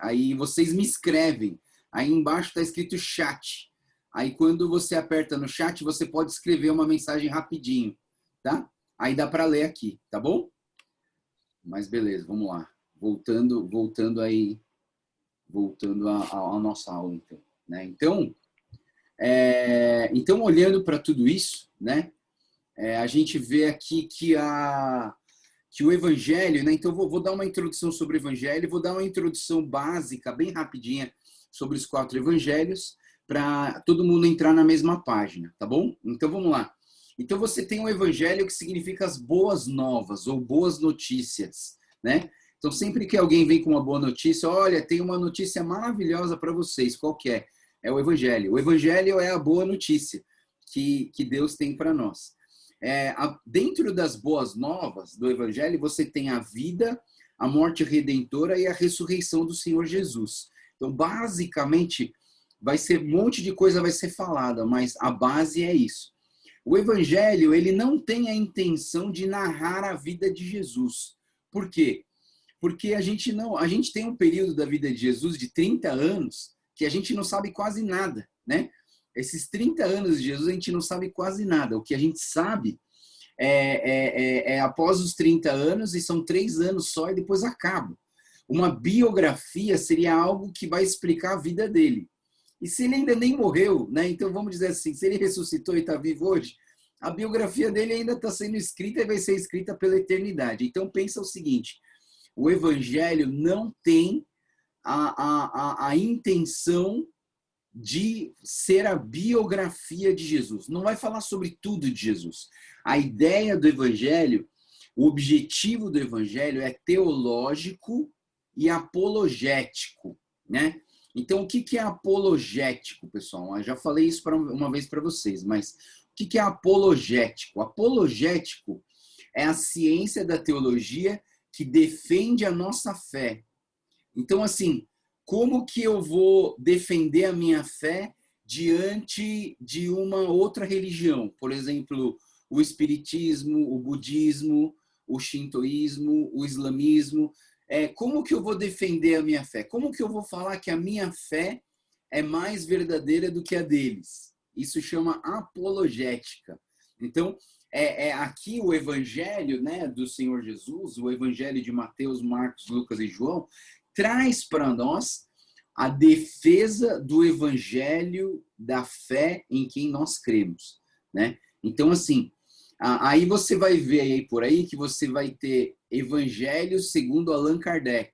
aí vocês me escrevem. Aí embaixo está escrito chat. Aí quando você aperta no chat, você pode escrever uma mensagem rapidinho, tá? Aí dá para ler aqui, tá bom? Mas beleza, vamos lá. Voltando à nossa aula, então, né? Então, olhando para tudo isso, né? A gente vê aqui que o Evangelho, né? Então, vou dar uma introdução sobre o Evangelho, vou dar uma introdução básica, bem rapidinha, sobre os 4 Evangelhos, para todo mundo entrar na mesma página, tá bom? Então, vamos lá. Então, você tem o Evangelho, que significa as boas novas, ou boas notícias, né? Então, sempre que alguém vem com uma boa notícia, olha, tem uma notícia maravilhosa para vocês, qual que é? É o Evangelho. O Evangelho é a boa notícia que Deus tem para nós. Dentro das boas novas do Evangelho, você tem a vida, a morte redentora e a ressurreição do Senhor Jesus. Então, basicamente, vai ser um monte de coisa vai ser falada, mas a base é isso. O Evangelho, ele não tem a intenção de narrar a vida de Jesus. Por quê? Porque a gente tem um período da vida de Jesus de 30 anos que a gente não sabe quase nada, né? Esses 30 anos de Jesus a gente não sabe quase nada. O que a gente sabe é após os 30 anos, e são 3 anos só, e depois acaba. Uma biografia seria algo que vai explicar a vida dele. E se ele ainda nem morreu, né? Então vamos dizer assim, se ele ressuscitou e está vivo hoje, a biografia dele ainda está sendo escrita e vai ser escrita pela eternidade. Então pensa o seguinte, o Evangelho não tem a intenção de ser a biografia de Jesus. Não vai falar sobre tudo de Jesus. A ideia do Evangelho, o objetivo do Evangelho é teológico e apologético, né? Então, o que é apologético, pessoal? Eu já falei isso uma vez para vocês, mas o que é apologético? Apologético é a ciência da teologia que defende a nossa fé. Então, assim, como que eu vou defender a minha fé diante de uma outra religião? Por exemplo, o espiritismo, o budismo, o shintoísmo, o islamismo. Como que eu vou defender a minha fé? Como que eu vou falar que a minha fé é mais verdadeira do que a deles? Isso chama apologética. Então, aqui o evangelho, né, do Senhor Jesus, o evangelho de Mateus, Marcos, Lucas e João, traz para nós a defesa do evangelho da fé em quem nós cremos, né? Então, assim, aí você vai ver aí por aí que você vai ter evangelho segundo Allan Kardec.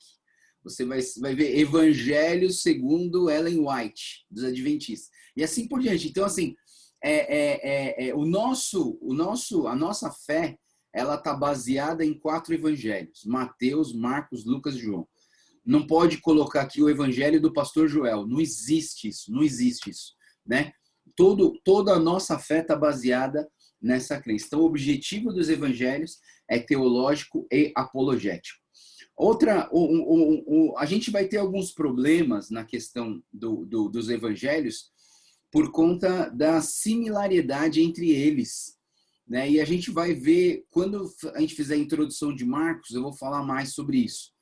Você vai ver evangelho segundo Ellen White, dos Adventistas. E assim por diante. Então, assim, a nossa fé, ela está baseada em 4 evangelhos. Mateus, Marcos, Lucas e João. Não pode colocar aqui o evangelho do pastor Joel. Não existe isso, né? Toda a nossa fé está baseada nessa crença. Então, o objetivo dos evangelhos é teológico e apologético. A gente vai ter alguns problemas na questão dos evangelhos por conta da similaridade entre eles, né? E a gente vai ver, quando a gente fizer a introdução de Marcos, eu vou falar mais sobre isso,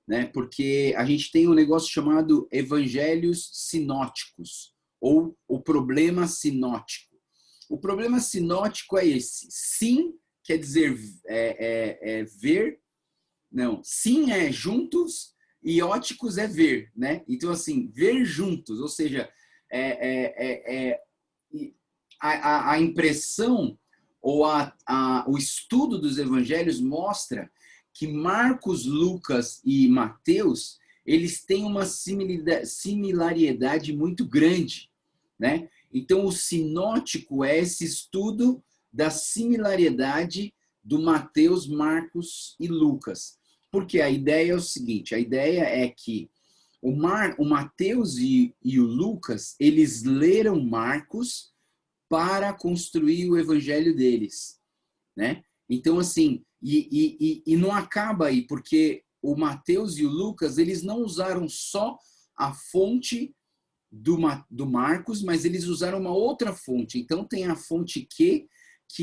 né? Porque a gente tem um negócio chamado evangelhos sinóticos, ou o problema sinótico. O problema sinótico é esse. Sim quer dizer ver, não, sim é juntos e óticos é ver, né? Então, assim, ver juntos, ou seja, a impressão ou o estudo dos evangelhos mostra que Marcos, Lucas e Mateus, eles têm uma similaridade muito grande, né? Então, o sinótico é esse estudo da similaridade do Mateus, Marcos e Lucas. Porque a ideia é o seguinte, a ideia é que o Mateus e o Lucas, eles leram Marcos para construir o evangelho deles, né? Então, assim, e não acaba aí, porque o Mateus e o Lucas, eles não usaram só a fonte do Marcos, mas eles usaram uma outra fonte. Então, tem a fonte que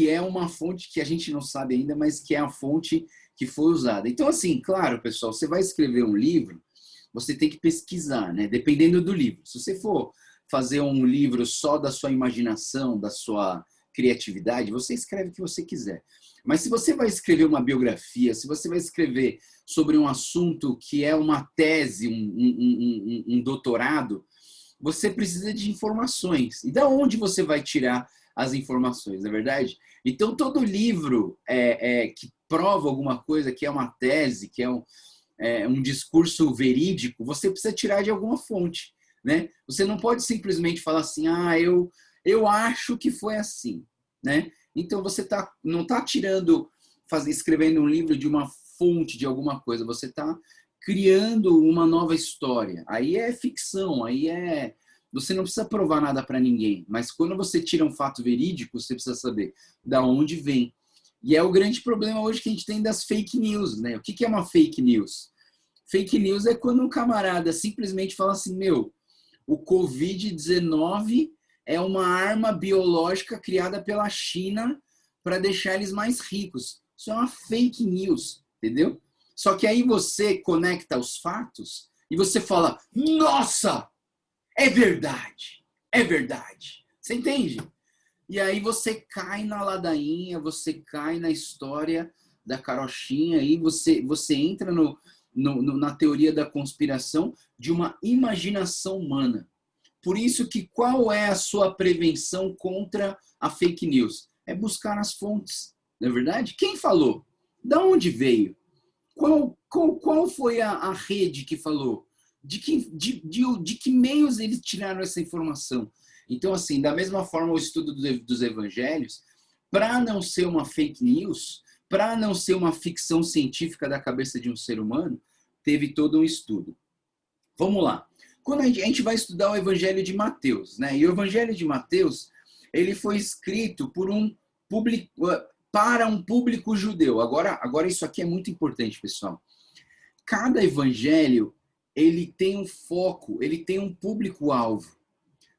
é uma fonte que a gente não sabe ainda, mas que é a fonte que foi usada. Então, assim, claro, pessoal, você vai escrever um livro, você tem que pesquisar, né? Dependendo do livro. Se você for fazer um livro só da sua imaginação, da sua criatividade, você escreve o que você quiser. Mas se você vai escrever uma biografia, se você vai escrever sobre um assunto que é uma tese, um doutorado, você precisa de informações. E da onde você vai tirar as informações, não é verdade? Então, todo livro que prova alguma coisa, que é uma tese, que é um discurso verídico, você precisa tirar de alguma fonte, né? Você não pode simplesmente falar assim, eu acho que foi assim, né? Então, você não está escrevendo um livro de uma fonte de alguma coisa, você está criando uma nova história. Aí é ficção, você não precisa provar nada para ninguém, mas quando você tira um fato verídico, você precisa saber da onde vem. E é o grande problema hoje que a gente tem das fake news, né? O que é uma fake news? Fake news é quando um camarada simplesmente fala assim, o Covid-19 é uma arma biológica criada pela China para deixar eles mais ricos. Isso é uma fake news, entendeu? Só que aí você conecta os fatos e você fala, nossa, é verdade, é verdade. Você entende? E aí você cai na ladainha, você cai na história da carochinha, aí você entra na teoria da conspiração de uma imaginação humana. Por isso que qual é a sua prevenção contra a fake news? É buscar as fontes, não é verdade? Quem falou? Da onde veio? Qual foi a rede que falou? De que meios eles tiraram essa informação? Então, assim, da mesma forma, o estudo dos evangelhos, para não ser uma fake news, para não ser uma ficção científica da cabeça de um ser humano, teve todo um estudo. Vamos lá. Quando a gente vai estudar o Evangelho de Mateus, né? E o Evangelho de Mateus, ele foi escrito para um público judeu. Agora isso aqui é muito importante, pessoal. Cada evangelho, ele tem um foco, ele tem um público-alvo.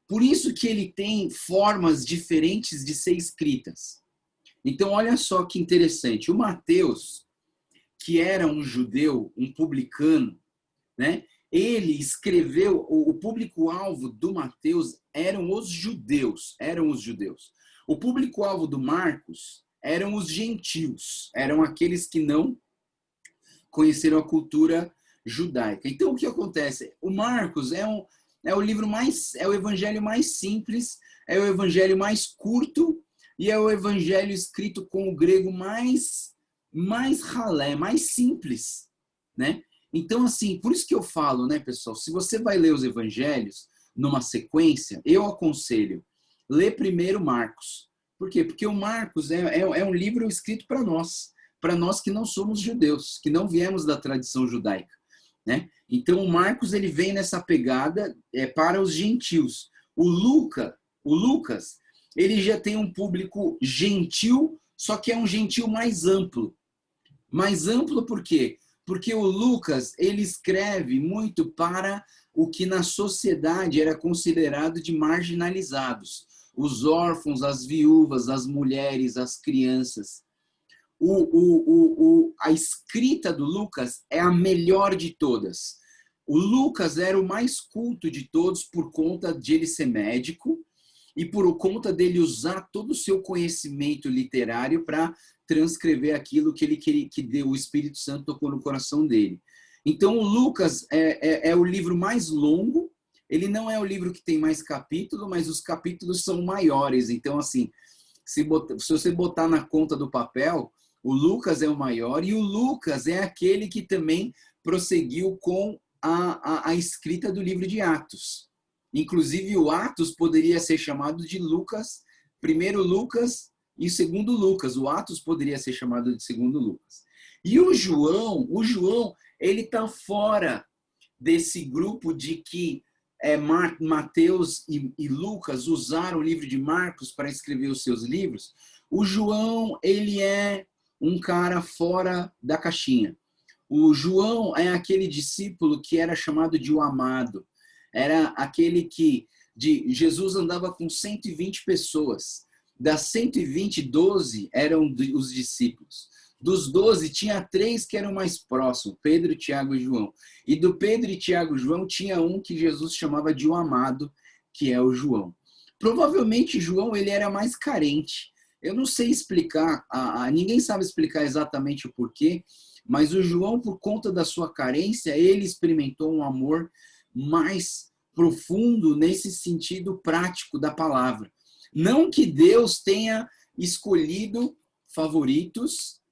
Por isso que ele tem formas diferentes de ser escritas. Então, olha só que interessante. O Mateus, que era um judeu, um publicano, né? Ele escreveu, o público-alvo do Mateus eram os judeus. O público-alvo do Marcos eram os gentios, eram aqueles que não conheceram a cultura judaica. Então, o que acontece? O Marcos é o livro é o evangelho mais simples, é o evangelho mais curto e é o evangelho escrito com o grego mais ralé, mais simples, né? Então, assim, por isso que eu falo, né, pessoal, se você vai ler os evangelhos numa sequência, eu aconselho, lê primeiro Marcos. Por quê? Porque o Marcos é um livro escrito para nós que não somos judeus, que não viemos da tradição judaica, né? Então, o Marcos, ele vem nessa pegada para os gentios. O Lucas, ele já tem um público gentil, só que é um gentil mais amplo. Mais amplo por quê? Porque o Lucas, ele escreve muito para o que na sociedade era considerado de marginalizados. Os órfãos, as viúvas, as mulheres, as crianças. A escrita do Lucas é a melhor de todas. O Lucas era o mais culto de todos por conta de ele ser médico e por conta dele usar todo o seu conhecimento literário para transcrever aquilo que ele queria, que deu, o Espírito Santo tocou no coração dele. Então, o Lucas é o livro mais longo, ele não é o livro que tem mais capítulo, mas os capítulos são maiores. Então, assim, se você botar na conta do papel, o Lucas é o maior e o Lucas é aquele que também prosseguiu com a escrita do livro de Atos. Inclusive, o Atos poderia ser chamado de Lucas, primeiro Lucas e segundo Lucas. O Atos poderia ser chamado de segundo Lucas. E o João, ele está fora desse grupo de que Mateus e Lucas usaram o livro de Marcos para escrever os seus livros. O João, ele é um cara fora da caixinha. O João é aquele discípulo que era chamado de o amado. Era aquele que Jesus andava com 120 pessoas. Das 120, 12 eram os discípulos. Dos 12, tinha 3 que eram mais próximos, Pedro, Tiago e João. E do Pedro e Tiago e João, tinha um que Jesus chamava de o amado, que é o João. Provavelmente, João ele era mais carente. Eu não sei explicar, ninguém sabe explicar exatamente o porquê, mas o João, por conta da sua carência, ele experimentou um amor mais profundo nesse sentido prático da palavra. Não que Deus tenha escolhido favoritos.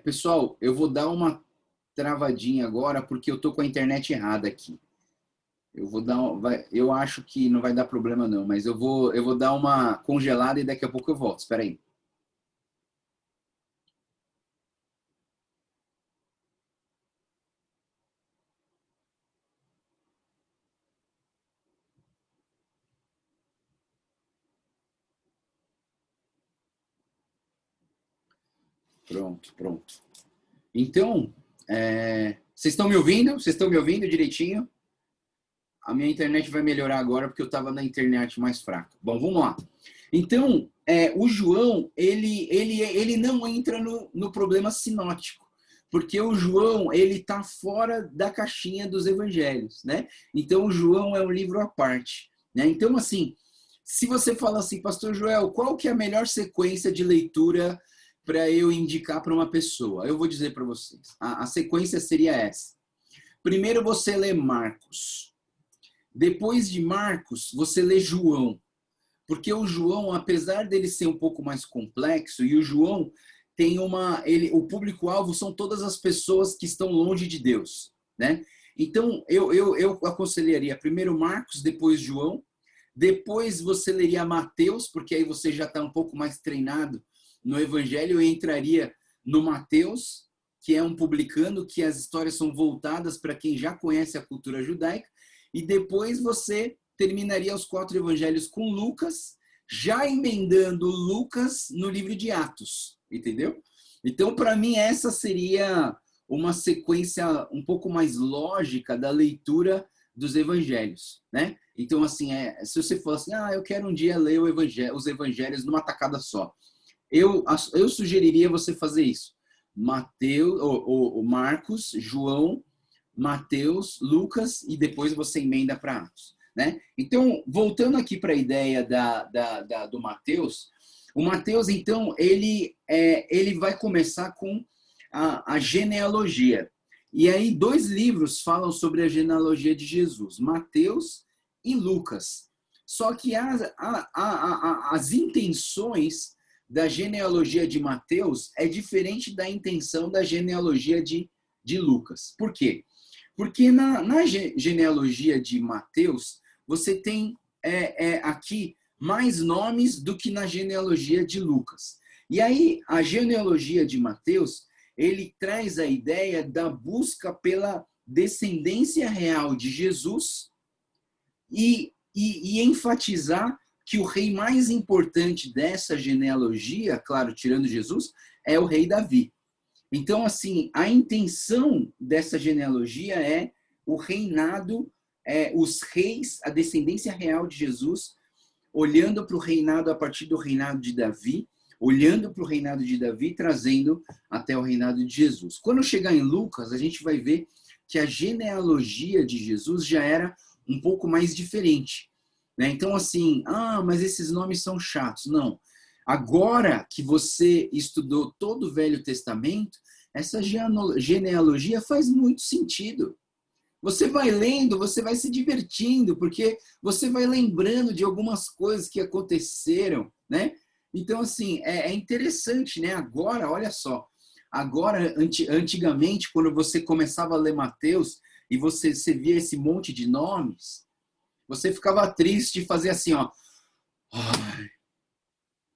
Pessoal, eu vou dar uma travadinha agora porque eu tô com a internet errada aqui. Eu acho que não vai dar problema não, mas eu vou dar uma congelada e daqui a pouco eu volto. Espera aí. Pronto. Então, vocês estão me ouvindo? Vocês estão me ouvindo direitinho? A minha internet vai melhorar agora porque eu estava na internet mais fraca. Bom, vamos lá. Então, o João, ele não entra no problema sinótico, porque o João, ele está fora da caixinha dos evangelhos, né? Então, o João é um livro à parte, né? Então, assim, se você fala assim, Pastor Joel, qual que é a melhor sequência de leitura para eu indicar para uma pessoa? Eu vou dizer para vocês. A sequência seria essa. Primeiro você lê Marcos. Depois de Marcos, você lê João. Porque o João, apesar dele ser um pouco mais complexo, e o João tem o público-alvo são todas as pessoas que estão longe de Deus, né? Então, eu aconselharia primeiro Marcos, depois João. Depois você leria Mateus, porque aí você já está um pouco mais treinado no Evangelho e entraria no Mateus, que é um publicano, que as histórias são voltadas para quem já conhece a cultura judaica. E depois você terminaria os 4 evangelhos com Lucas, já emendando Lucas no livro de Atos, entendeu? Então, para mim, essa seria uma sequência um pouco mais lógica da leitura dos evangelhos, né? Então, assim, se você for assim, eu quero um dia ler os evangelhos numa tacada só, eu sugeriria você fazer isso. Mateus, ou Marcos, João, Mateus, Lucas e depois você emenda para Atos, né? Então, voltando aqui para a ideia do Mateus, o Mateus, então, ele vai começar com a genealogia. E aí, 2 livros falam sobre a genealogia de Jesus, Mateus e Lucas. Só que as intenções da genealogia de Mateus é diferente da intenção da genealogia de Lucas. Por quê? Porque na genealogia de Mateus, você tem aqui mais nomes do que na genealogia de Lucas. E aí, a genealogia de Mateus, ele traz a ideia da busca pela descendência real de Jesus e enfatizar que o rei mais importante dessa genealogia, claro, tirando Jesus, é o rei Davi. Então, assim, a intenção dessa genealogia é o reinado, os reis, a descendência real de Jesus, olhando para o reinado a partir do reinado de Davi, olhando para o reinado de Davi, trazendo até o reinado de Jesus. Quando chegar em Lucas, a gente vai ver que a genealogia de Jesus já era um pouco mais diferente, né? Então, assim, mas esses nomes são chatos. Não. Agora que você estudou todo o Velho Testamento, essa genealogia faz muito sentido. Você vai lendo, você vai se divertindo, porque você vai lembrando de algumas coisas que aconteceram, né? Então, assim, é interessante, né? Agora, olha só, agora, antigamente, quando você começava a ler Mateus e você via esse monte de nomes, você ficava triste de fazer assim, ó.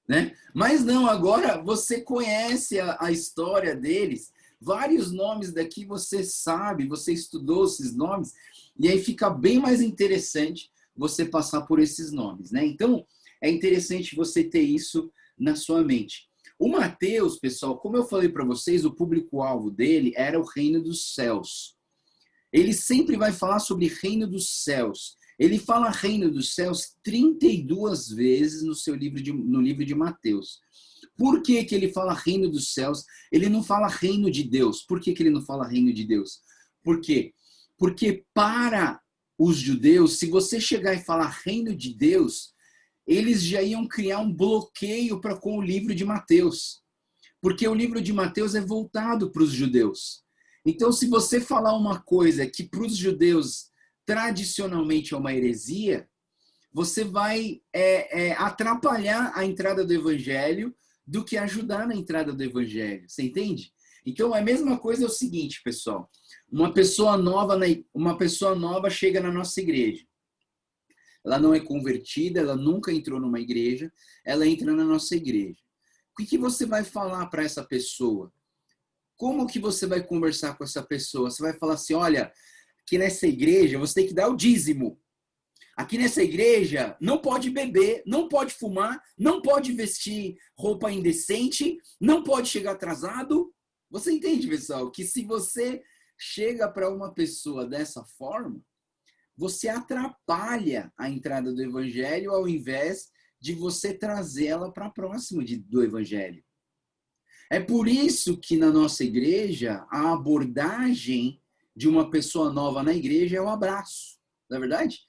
Né? Mas não, agora você conhece a história deles, vários nomes daqui você sabe, você estudou esses nomes, e aí fica bem mais interessante você passar por esses nomes, né? Então, é interessante você ter isso na sua mente. O Mateus, pessoal, como eu falei para vocês, o público-alvo dele era o reino dos céus. Ele sempre vai falar sobre reino dos céus. Ele fala reino dos céus 32 vezes no livro de Mateus. Por que que ele fala reino dos céus? Ele não fala reino de Deus. Por que que ele não fala reino de Deus? Por quê? Porque para os judeus, se você chegar e falar reino de Deus, eles já iam criar um bloqueio para com o livro de Mateus. Porque o livro de Mateus é voltado para os judeus. Então, se você falar uma coisa que para os judeus tradicionalmente é uma heresia, você vai atrapalhar a entrada do evangelho do que ajudar na entrada do evangelho. Você entende? Então, a mesma coisa é o seguinte, pessoal. Uma pessoa nova chega na nossa igreja. Ela não é convertida, ela nunca entrou numa igreja, ela entra na nossa igreja. O que você vai falar para essa pessoa? Como que você vai conversar com essa pessoa? Você vai falar assim, olha, aqui nessa igreja você tem que dar o dízimo. Aqui nessa igreja não pode beber, não pode fumar, não pode vestir roupa indecente, não pode chegar atrasado. Você entende, pessoal? Que se você chega para uma pessoa dessa forma, você atrapalha a entrada do evangelho ao invés de você trazê-la para próximo do evangelho. É por isso que na nossa igreja, a abordagem de uma pessoa nova na igreja é o abraço. Não é verdade?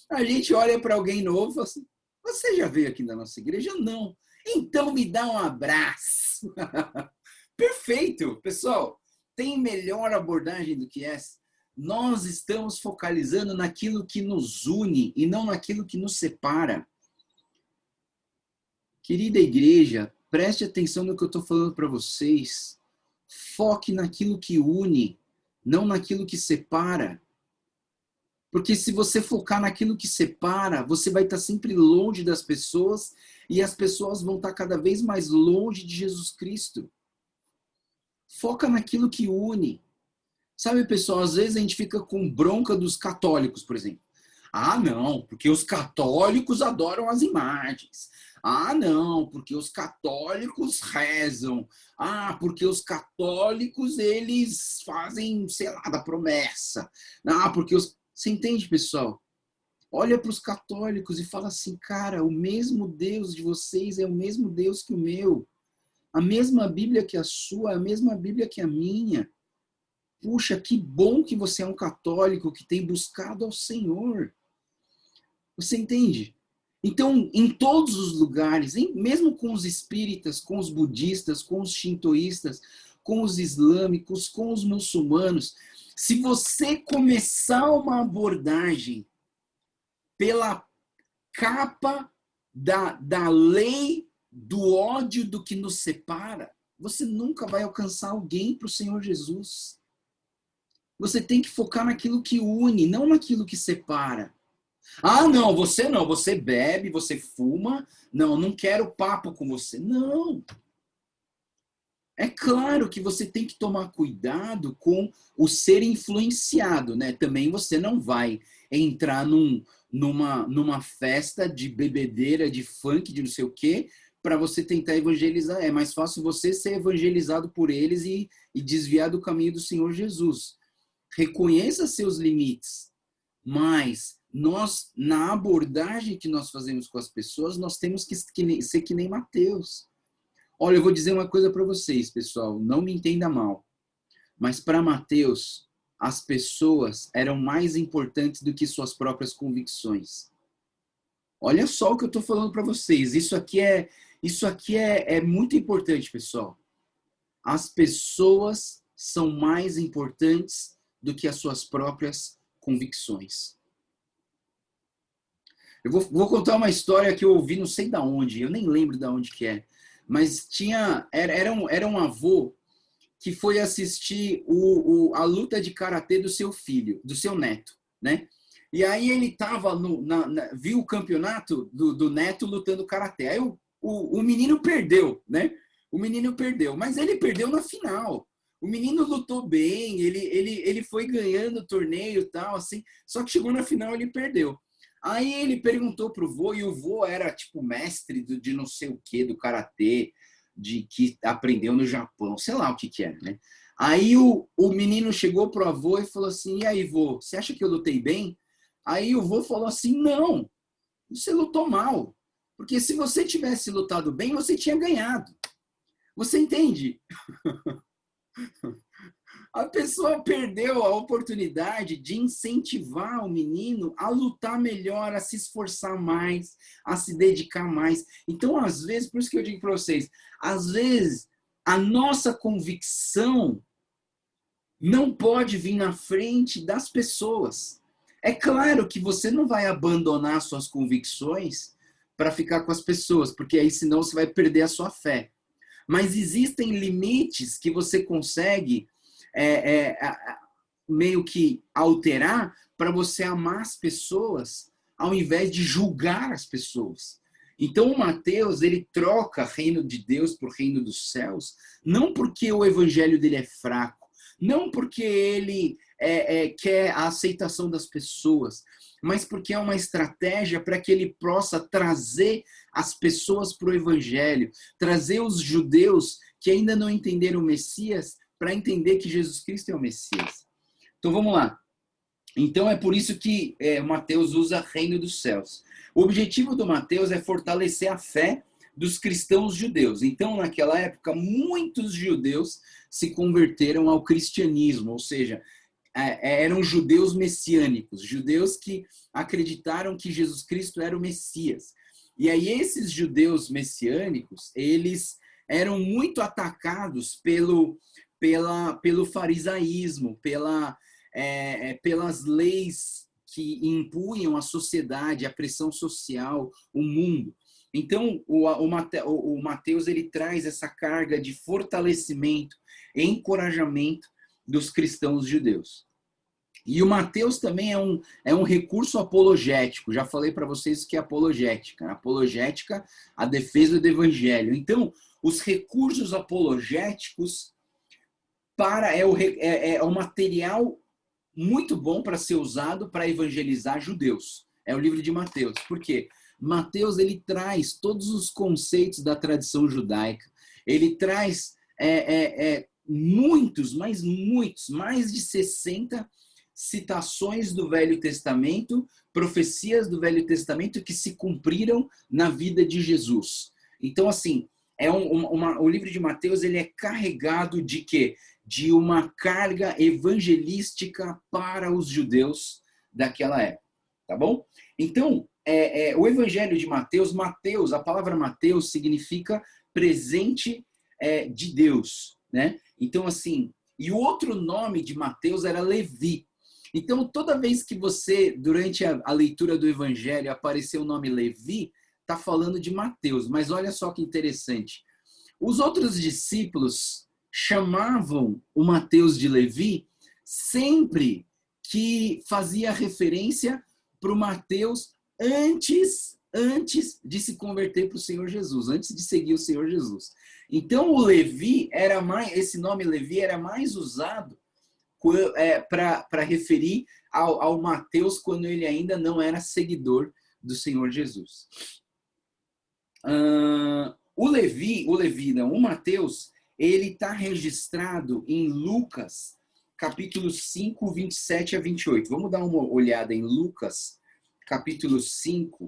A gente olha para alguém novo e fala assim, você já veio aqui na nossa igreja? Não. Então me dá um abraço. Perfeito, pessoal. Tem melhor abordagem do que essa? Nós estamos focalizando naquilo que nos une e não naquilo que nos separa. Querida igreja, preste atenção no que eu estou falando para vocês. Foque naquilo que une, não naquilo que separa. Porque se você focar naquilo que separa, você vai estar sempre longe das pessoas e as pessoas vão estar cada vez mais longe de Jesus Cristo. Foca naquilo que une. Sabe, pessoal, às vezes a gente fica com bronca dos católicos, por exemplo. Ah, não, porque os católicos adoram as imagens. Ah, não, porque os católicos rezam. Ah, porque os católicos, eles fazem, sei lá, da promessa. Ah, porque os... Você entende, pessoal? Olha para os católicos e fala assim, cara, o mesmo Deus de vocês é o mesmo Deus que o meu. A mesma Bíblia que a sua, a mesma Bíblia que a minha. Puxa, que bom que você é um católico que tem buscado ao Senhor. Você entende? Então, em todos os lugares, mesmo com os espíritas, com os budistas, com os shintoístas, com os islâmicos, com os muçulmanos, se você começar uma abordagem pela capa da lei do ódio do que nos separa, você nunca vai alcançar alguém para o Senhor Jesus. Você tem que focar naquilo que une, não naquilo que separa. Ah, não, você bebe, você fuma. Não, não quero papo com você. Não. É claro que você tem que tomar cuidado com o ser influenciado, né? Também você não vai entrar numa festa de bebedeira, de funk, de não sei o quê, para você tentar evangelizar. É mais fácil você ser evangelizado por eles e desviar do caminho do Senhor Jesus. Reconheça seus limites, mas nós, na abordagem que nós fazemos com as pessoas, nós temos que ser que nem Mateus. Olha, eu vou dizer uma coisa para vocês, pessoal, não me entenda mal, mas para Mateus, as pessoas eram mais importantes do que suas próprias convicções. Olha só o que eu estou falando para vocês, isso aqui é muito importante, pessoal. As pessoas são mais importantes do que as suas próprias convicções. Eu vou contar uma história que eu ouvi não sei de onde, eu nem lembro de onde que é, mas era um avô que foi assistir a luta de karatê do seu filho, do seu neto, né? E aí ele tava viu o campeonato do neto lutando karatê. Aí o menino perdeu, né? O menino perdeu, mas ele perdeu na final. O menino lutou bem, ele foi ganhando o torneio e tal, assim, só que chegou na final e ele perdeu. Aí ele perguntou pro vô, e o vô era tipo mestre de não sei o que, do karatê, de que aprendeu no Japão, sei lá o que era, né? Aí o menino chegou pro avô e falou assim, e aí, vô, você acha que eu lutei bem? Aí o vô falou assim, não, você lutou mal. Porque se você tivesse lutado bem, você tinha ganhado. Você entende? A pessoa perdeu a oportunidade de incentivar o menino a lutar melhor, a se esforçar mais, a se dedicar mais. Então, às vezes, por isso que eu digo para vocês, às vezes a nossa convicção não pode vir na frente das pessoas. É claro que você não vai abandonar suas convicções para ficar com as pessoas, porque aí senão você vai perder a sua fé. Mas existem limites que você consegue meio que alterar para você amar as pessoas ao invés de julgar as pessoas. Então o Mateus, ele troca reino de Deus por reino dos céus, não porque o evangelho dele é fraco, não porque ele quer a aceitação das pessoas, mas porque é uma estratégia para que ele possa trazer as pessoas para o evangelho, trazer os judeus que ainda não entenderam o Messias para entender que Jesus Cristo é o Messias. Então vamos lá. Então é por isso que Mateus usa reino dos céus. O objetivo do Mateus é fortalecer a fé dos cristãos judeus. Então, naquela época, muitos judeus se converteram ao cristianismo, ou seja, eram judeus messiânicos, judeus que acreditaram que Jesus Cristo era o Messias. E aí esses judeus messiânicos, eles eram muito atacados pelo farisaísmo, pelas leis que impunham a sociedade, a pressão social, o mundo. Então, o Mateus, ele traz essa carga de fortalecimento, encorajamento dos cristãos judeus. E o Mateus também é um recurso apologético. Já falei para vocês que é apologética. Apologética, a defesa do evangelho. Então, os recursos apologéticos é o material muito bom para ser usado para evangelizar judeus. É o livro de Mateus. Por quê? Mateus, ele traz todos os conceitos da tradição judaica. Ele traz muitos, mais de 60 citações do Velho Testamento, profecias do Velho Testamento que se cumpriram na vida de Jesus. Então, assim, o livro de Mateus, ele é carregado de quê? De uma carga evangelística para os judeus daquela época, tá bom? Então, o evangelho de Mateus, a palavra Mateus significa presente de Deus, né? Então, assim, e o outro nome de Mateus era Levi. Então, toda vez que você, durante a leitura do evangelho, aparecer o nome Levi, está falando de Mateus. Mas olha só que interessante. Os outros discípulos chamavam o Mateus de Levi sempre que fazia referência para o Mateus antes de se converter para o Senhor Jesus, antes de seguir o Senhor Jesus. Então o Levi esse nome Levi era mais usado para referir ao Mateus quando ele ainda não era seguidor do Senhor Jesus. O Mateus, ele está registrado em Lucas, capítulo 5, 27 a 28. Vamos dar uma olhada em Lucas, capítulo 5,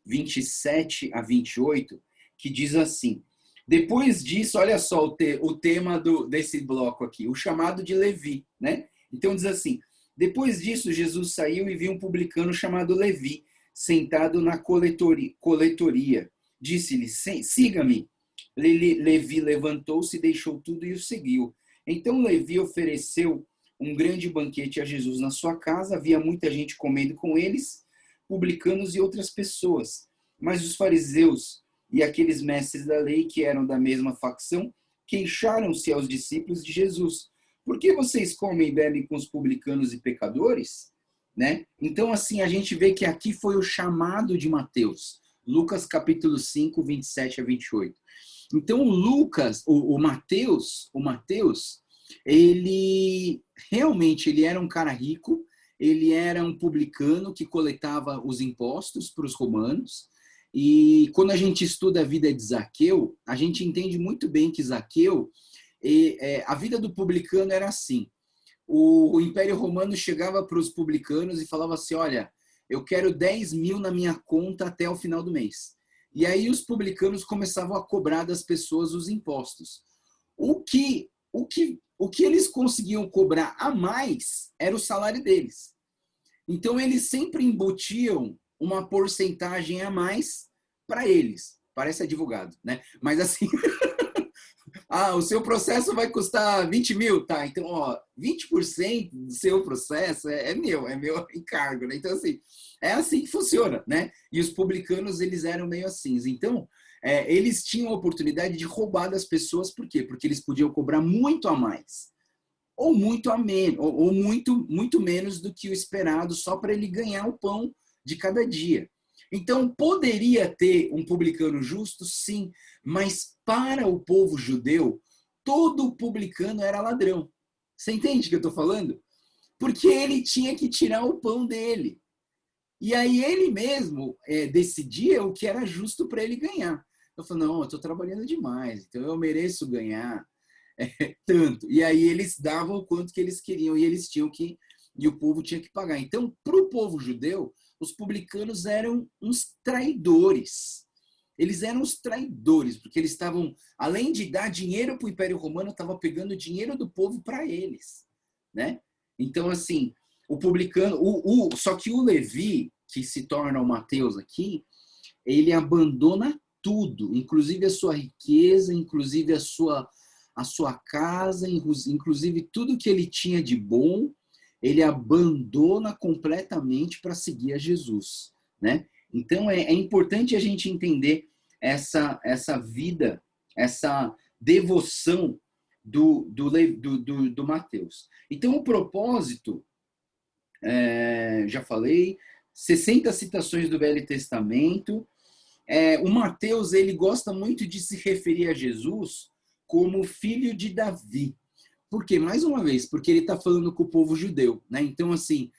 27 a 28, que diz assim: depois disso, olha só o tema desse bloco aqui, o chamado de Levi, né? Então diz assim: depois disso, Jesus saiu e viu um publicano chamado Levi, sentado na coletoria. Disse-lhe: siga-me. Levi levantou-se, deixou tudo e o seguiu. Então Levi ofereceu um grande banquete a Jesus na sua casa. Havia muita gente comendo com eles, publicanos e outras pessoas. Mas os fariseus e aqueles mestres da lei, que eram da mesma facção, queixaram-se aos discípulos de Jesus: por que vocês comem e bebem com os publicanos e pecadores? Né? Então, assim, a gente vê que aqui foi o chamado de Mateus. Lucas capítulo 5, 27 a 28. Então, o Mateus, ele realmente era um cara rico, ele era um publicano que coletava os impostos para os romanos. E quando a gente estuda a vida de Zaqueu, a gente entende muito bem que Zaqueu, a vida do publicano era assim. O Império Romano chegava para os publicanos e falava assim: olha, eu quero 10 mil na minha conta até o final do mês. E aí os publicanos começavam a cobrar das pessoas os impostos. O que eles conseguiam cobrar a mais era o salário deles. Então, eles sempre embutiam uma porcentagem a mais para eles. Parece advogado, né? Mas assim, o seu processo vai custar 20 mil, tá? Então, 20% do seu processo é meu encargo, né? Então, assim, é assim que funciona, né? E os publicanos, eles eram meio assim. Então, eles tinham a oportunidade de roubar das pessoas, por quê? Porque eles podiam cobrar muito a mais, ou muito a menos, ou muito menos do que o esperado, só para ele ganhar o pão de cada dia. Então, poderia ter um publicano justo? Sim, mas para o povo judeu, todo publicano era ladrão. Você entende o que eu estou falando? Porque ele tinha que tirar o pão dele. E aí ele mesmo decidia o que era justo para ele ganhar. Eu falei, não, eu estou trabalhando demais, então eu mereço ganhar tanto. E aí eles davam o quanto que eles queriam e eles tinham que, e o povo tinha que pagar. Então, para o povo judeu, os publicanos eram uns traidores. Eles eram os traidores, porque eles estavam, além de dar dinheiro para o Império Romano, estavam pegando dinheiro do povo para eles, né? Então, assim, o publicano, só que o Levi, que se torna o Mateus aqui, ele abandona tudo, inclusive a sua riqueza, inclusive a sua casa, inclusive tudo que ele tinha de bom, ele abandona completamente para seguir a Jesus, né? Então, é importante a gente entender essa vida, essa devoção do Mateus. Então, o propósito, já falei, 60 citações do Velho Testamento. O Mateus, ele gosta muito de se referir a Jesus como filho de Davi. Por quê? Mais uma vez, porque ele está falando com o povo judeu, né? Então, assim,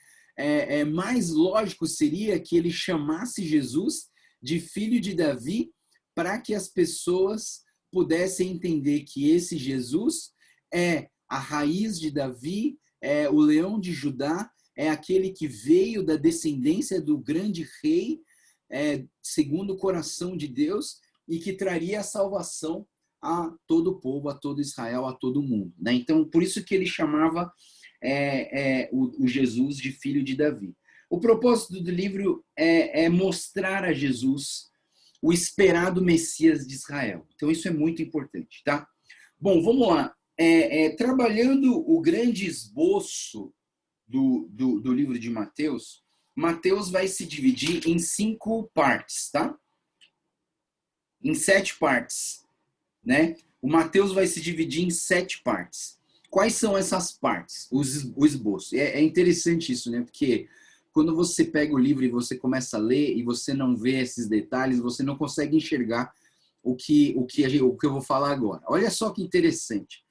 mais lógico seria que ele chamasse Jesus de filho de Davi para que as pessoas pudessem entender que esse Jesus é a raiz de Davi, é o leão de Judá, é aquele que veio da descendência do grande rei, segundo o coração de Deus, e que traria a salvação a todo o povo, a todo Israel, a todo mundo, né? Então, por isso que ele chamava o Jesus de filho de Davi. O propósito do livro é mostrar a Jesus o esperado Messias de Israel. Então, isso é muito importante, tá? Bom, vamos lá. Trabalhando o grande esboço do livro de Mateus, Mateus vai se dividir em 5 partes, tá? Em 7 partes, né? O Mateus vai se dividir em 7 partes. Quais são essas partes? O esboço. É interessante isso, né? Porque quando você pega o livro e você começa a ler e você não vê esses detalhes, você não consegue enxergar o que eu vou falar agora. Olha só que interessante.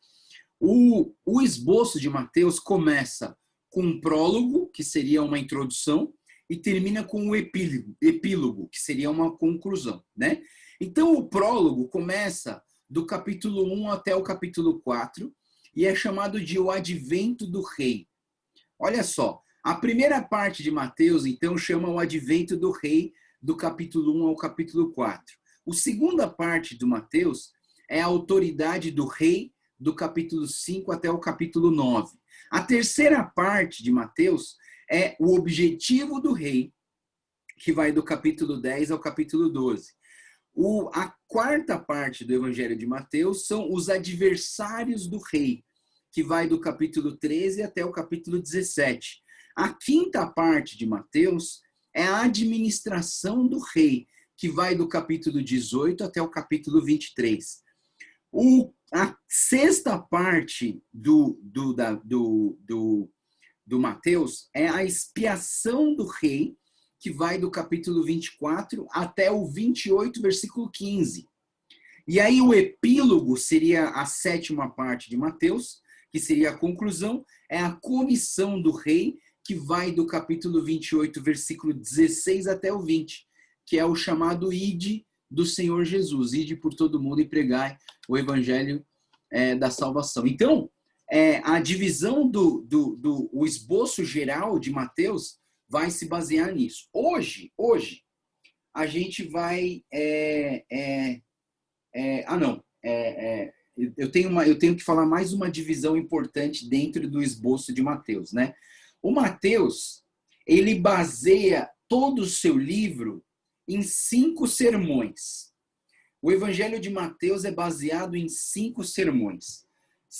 O esboço de Mateus começa com um prólogo, que seria uma introdução, e termina com o epílogo, que seria uma conclusão, né? Então, o prólogo começa do capítulo 1 até o capítulo 4 e é chamado de o Advento do Rei. Olha só, a primeira parte de Mateus, então, chama o Advento do Rei, do capítulo 1 ao capítulo 4. A segunda parte do Mateus é a autoridade do rei, do capítulo 5 até o capítulo 9. A terceira parte de Mateus é o objetivo do rei, que vai do capítulo 10 ao capítulo 12. A quarta parte do Evangelho de Mateus são os adversários do rei, que vai do capítulo 13 até o capítulo 17. A quinta parte de Mateus é a administração do rei, que vai do capítulo 18 até o capítulo 23. A sexta parte do Mateus é a expiação do rei, que vai do capítulo 24 até o 28, versículo 15. E aí o epílogo seria a sétima parte de Mateus, que seria a conclusão, é a comissão do rei, que vai do capítulo 28, versículo 16 até o 20, que é o chamado Ide do Senhor Jesus. Ide por todo mundo e pregai o evangelho da salvação. Então, a divisão o esboço geral de Mateus vai se basear nisso. Hoje, a gente vai... eu tenho que falar mais uma divisão importante dentro do esboço de Mateus, né? O Mateus, ele baseia todo o seu livro em 5 sermões. O Evangelho de Mateus é baseado em 5 sermões.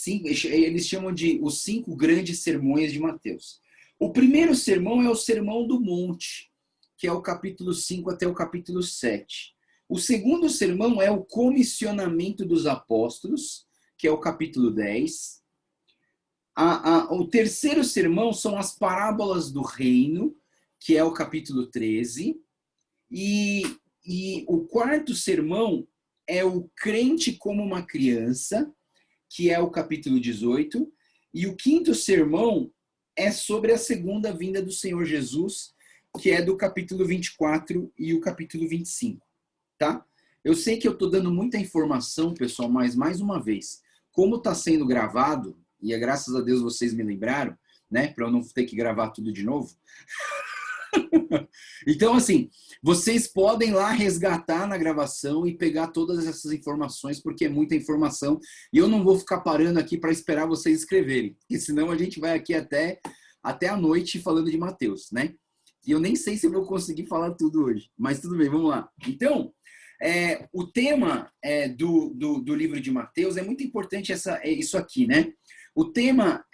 Eles chamam de os 5 grandes sermões de Mateus. O primeiro sermão é o Sermão do Monte, que é o capítulo 5 até o capítulo 7. O segundo sermão é o Comissionamento dos Apóstolos, que é o capítulo 10. O terceiro sermão são as Parábolas do Reino, que é o capítulo 13. E o quarto sermão é o Crente como uma Criança, que é o capítulo 18. E o quinto sermão é sobre a segunda vinda do Senhor Jesus, que é do capítulo 24 e o capítulo 25. Tá? Eu sei que eu estou dando muita informação, pessoal, mas mais uma vez, como está sendo gravado, e é graças a Deus vocês me lembraram, né, para eu não ter que gravar tudo de novo. Então, assim, vocês podem lá resgatar na gravação e pegar todas essas informações, porque é muita informação, e eu não vou ficar parando aqui para esperar vocês escreverem, porque senão a gente vai aqui até a noite falando de Mateus, né? E eu nem sei se eu vou conseguir falar tudo hoje, mas tudo bem, vamos lá. Então, o tema do livro de Mateus é muito importante isso aqui, né? O tema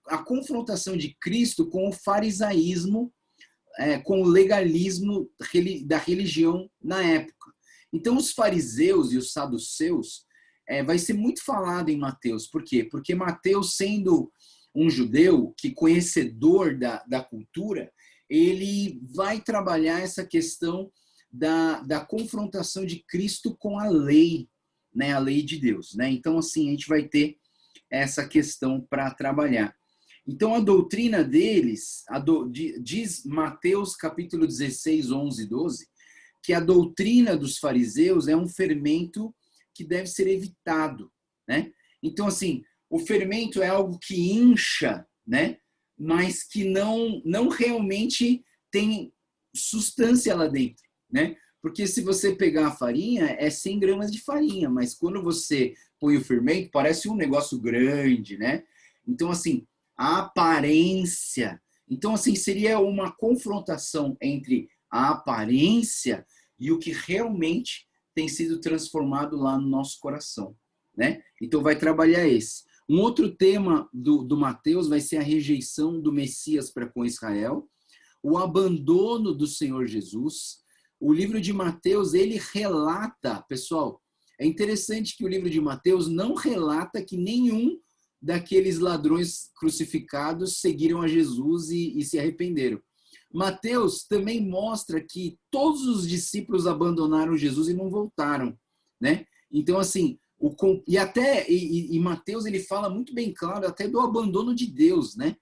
a confrontação de Cristo com o farisaísmo, com o legalismo da religião na época. Então, os fariseus e os saduceus vai ser muito falado em Mateus. Por quê? Porque Mateus, sendo um judeu que conhecedor da cultura, ele vai trabalhar essa questão da confrontação de Cristo com a lei, né? A lei de Deus, né? Então, assim, a gente vai ter essa questão para trabalhar. Então, a doutrina deles, diz Mateus capítulo 16, 11 e 12, que a doutrina dos fariseus é um fermento que deve ser evitado, né? Então, assim, o fermento é algo que incha, né? Mas que não realmente tem substância lá dentro, né? Porque se você pegar a farinha, é 100 gramas de farinha, mas quando você põe o fermento, parece um negócio grande, né? Então, assim, a aparência. Então, assim, seria uma confrontação entre a aparência e o que realmente tem sido transformado lá no nosso coração, né? Então, vai trabalhar esse. Um outro tema do Mateus vai ser a rejeição do Messias para com Israel, o abandono do Senhor Jesus. O livro de Mateus, ele relata, pessoal, é interessante que o livro de Mateus não relata que nenhum daqueles ladrões crucificados seguiram a Jesus e se arrependeram. Mateus também mostra que todos os discípulos abandonaram Jesus e não voltaram, né? Então, assim, e Mateus, ele fala muito bem claro até do abandono de Deus, né?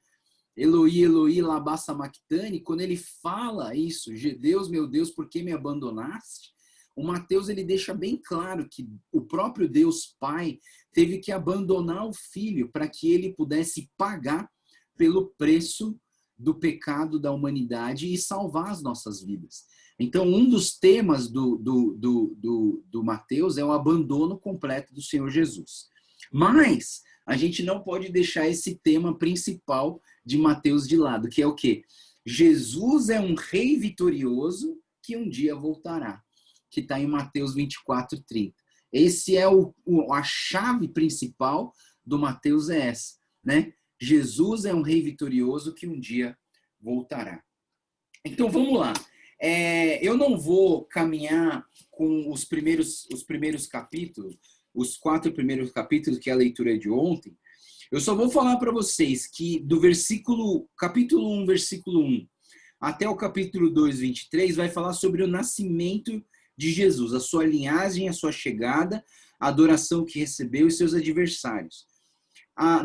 Eloi, Eloi, lama sabachthani, quando ele fala isso, Deus, meu Deus, por que me abandonaste? O Mateus, ele deixa bem claro que o próprio Deus Pai teve que abandonar o Filho para que ele pudesse pagar pelo preço do pecado da humanidade e salvar as nossas vidas. Então, um dos temas do Mateus é o abandono completo do Senhor Jesus. Mas a gente não pode deixar esse tema principal de Mateus de lado, que é o quê? Jesus é um rei vitorioso que um dia voltará, que está em Mateus 24, 30. Esse é a chave principal do Mateus, é essa, né? Jesus é um rei vitorioso que um dia voltará. Então, vamos lá. Eu não vou caminhar com os primeiros capítulos, os 4 primeiros capítulos, que é a leitura de ontem. Eu só vou falar para vocês que do capítulo 1, versículo 1, até o capítulo 2, 23, vai falar sobre o nascimento de Jesus, a sua linhagem, a sua chegada, a adoração que recebeu e seus adversários.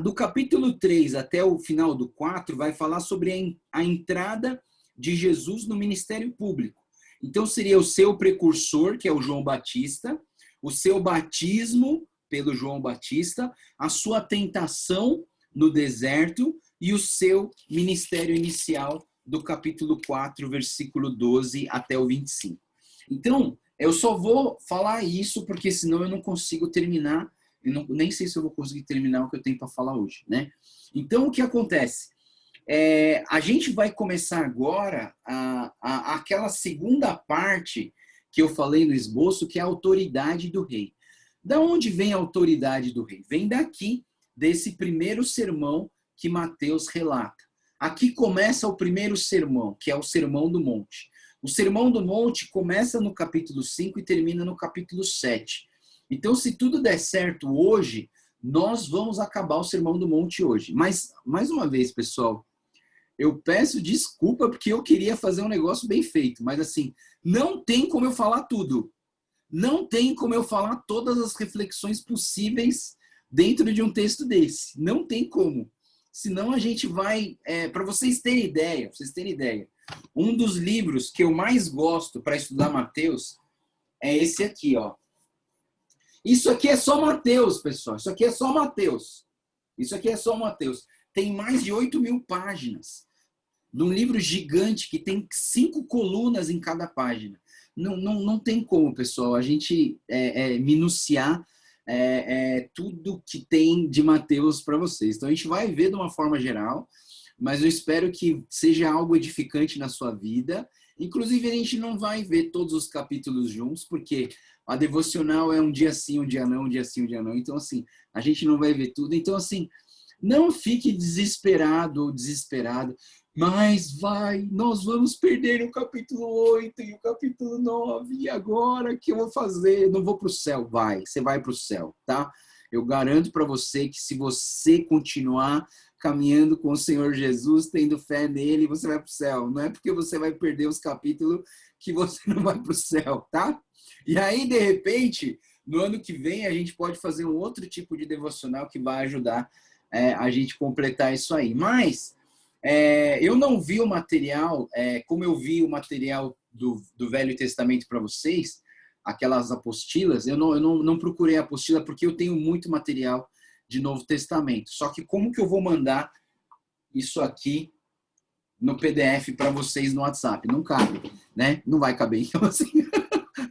Do capítulo 3 até o final do 4, vai falar sobre a entrada de Jesus no ministério público. Então, seria o seu precursor, que é o João Batista, o seu batismo pelo João Batista, a sua tentação no deserto e o seu ministério inicial do capítulo 4, versículo 12 até o 25. Então, eu só vou falar isso porque senão eu não consigo terminar, nem sei se eu vou conseguir terminar o que eu tenho para falar hoje, né? Então, o que acontece? A gente vai começar agora aquela segunda parte que eu falei no esboço, que é a autoridade do rei. Da onde vem a autoridade do rei? Vem daqui, desse primeiro sermão que Mateus relata. Aqui começa o primeiro sermão, que é o Sermão do Monte. O Sermão do Monte começa no capítulo 5 e termina no capítulo 7. Então, se tudo der certo hoje, nós vamos acabar o Sermão do Monte hoje. Mas, mais uma vez, pessoal, eu peço desculpa porque eu queria fazer um negócio bem feito, mas assim, não tem como eu falar tudo. Não tem como eu falar todas as reflexões possíveis dentro de um texto desse. Não tem como. Senão a gente vai... para vocês terem ideia, um dos livros que eu mais gosto para estudar Mateus é esse aqui, ó. Isso aqui é só Mateus, pessoal. Isso aqui é só Mateus. Isso aqui é só Mateus. Tem mais de 8.000 páginas. De um livro gigante que tem 5 colunas em cada página. Não tem como, pessoal, a gente minuciar tudo que tem de Mateus para vocês. Então, a gente vai ver de uma forma geral, mas eu espero que seja algo edificante na sua vida. Inclusive, a gente não vai ver todos os capítulos juntos, porque a devocional é um dia sim, um dia não, um dia sim, um dia não. Então, assim, a gente não vai ver tudo. Então, assim, não fique desesperado ou desesperado. Mas nós vamos perder o capítulo 8 e o capítulo 9, e agora o que eu vou fazer? Eu não vou para o céu. Você vai para o céu, tá? Eu garanto para você que se você continuar caminhando com o Senhor Jesus, tendo fé nele, você vai para o céu. Não é porque você vai perder os capítulos que você não vai para o céu, tá? E aí, de repente, no ano que vem, a gente pode fazer um outro tipo de devocional que vai ajudar a gente completar isso aí. Mas... eu não vi o material, como eu vi o material do Velho Testamento para vocês, aquelas apostilas, eu não procurei a apostila porque eu tenho muito material de Novo Testamento. Só que como que eu vou mandar isso aqui no PDF para vocês no WhatsApp? Não cabe, né? Não vai caber. Então, assim,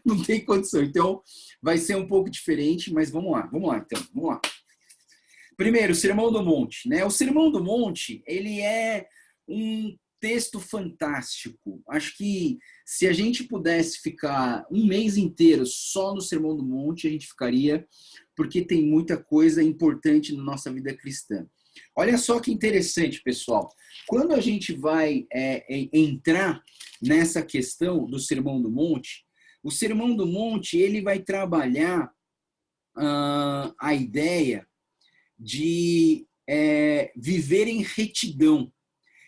não tem condição. Então, vai ser um pouco diferente, mas vamos lá, então, vamos lá. Primeiro, o Sermão do Monte, né? O Sermão do Monte, ele é um texto fantástico. Acho que se a gente pudesse ficar um mês inteiro só no Sermão do Monte, a gente ficaria, porque tem muita coisa importante na nossa vida cristã. Olha só que interessante, pessoal. Quando a gente vai entrar nessa questão do Sermão do Monte, o Sermão do Monte, ele vai trabalhar a ideia de viver em retidão.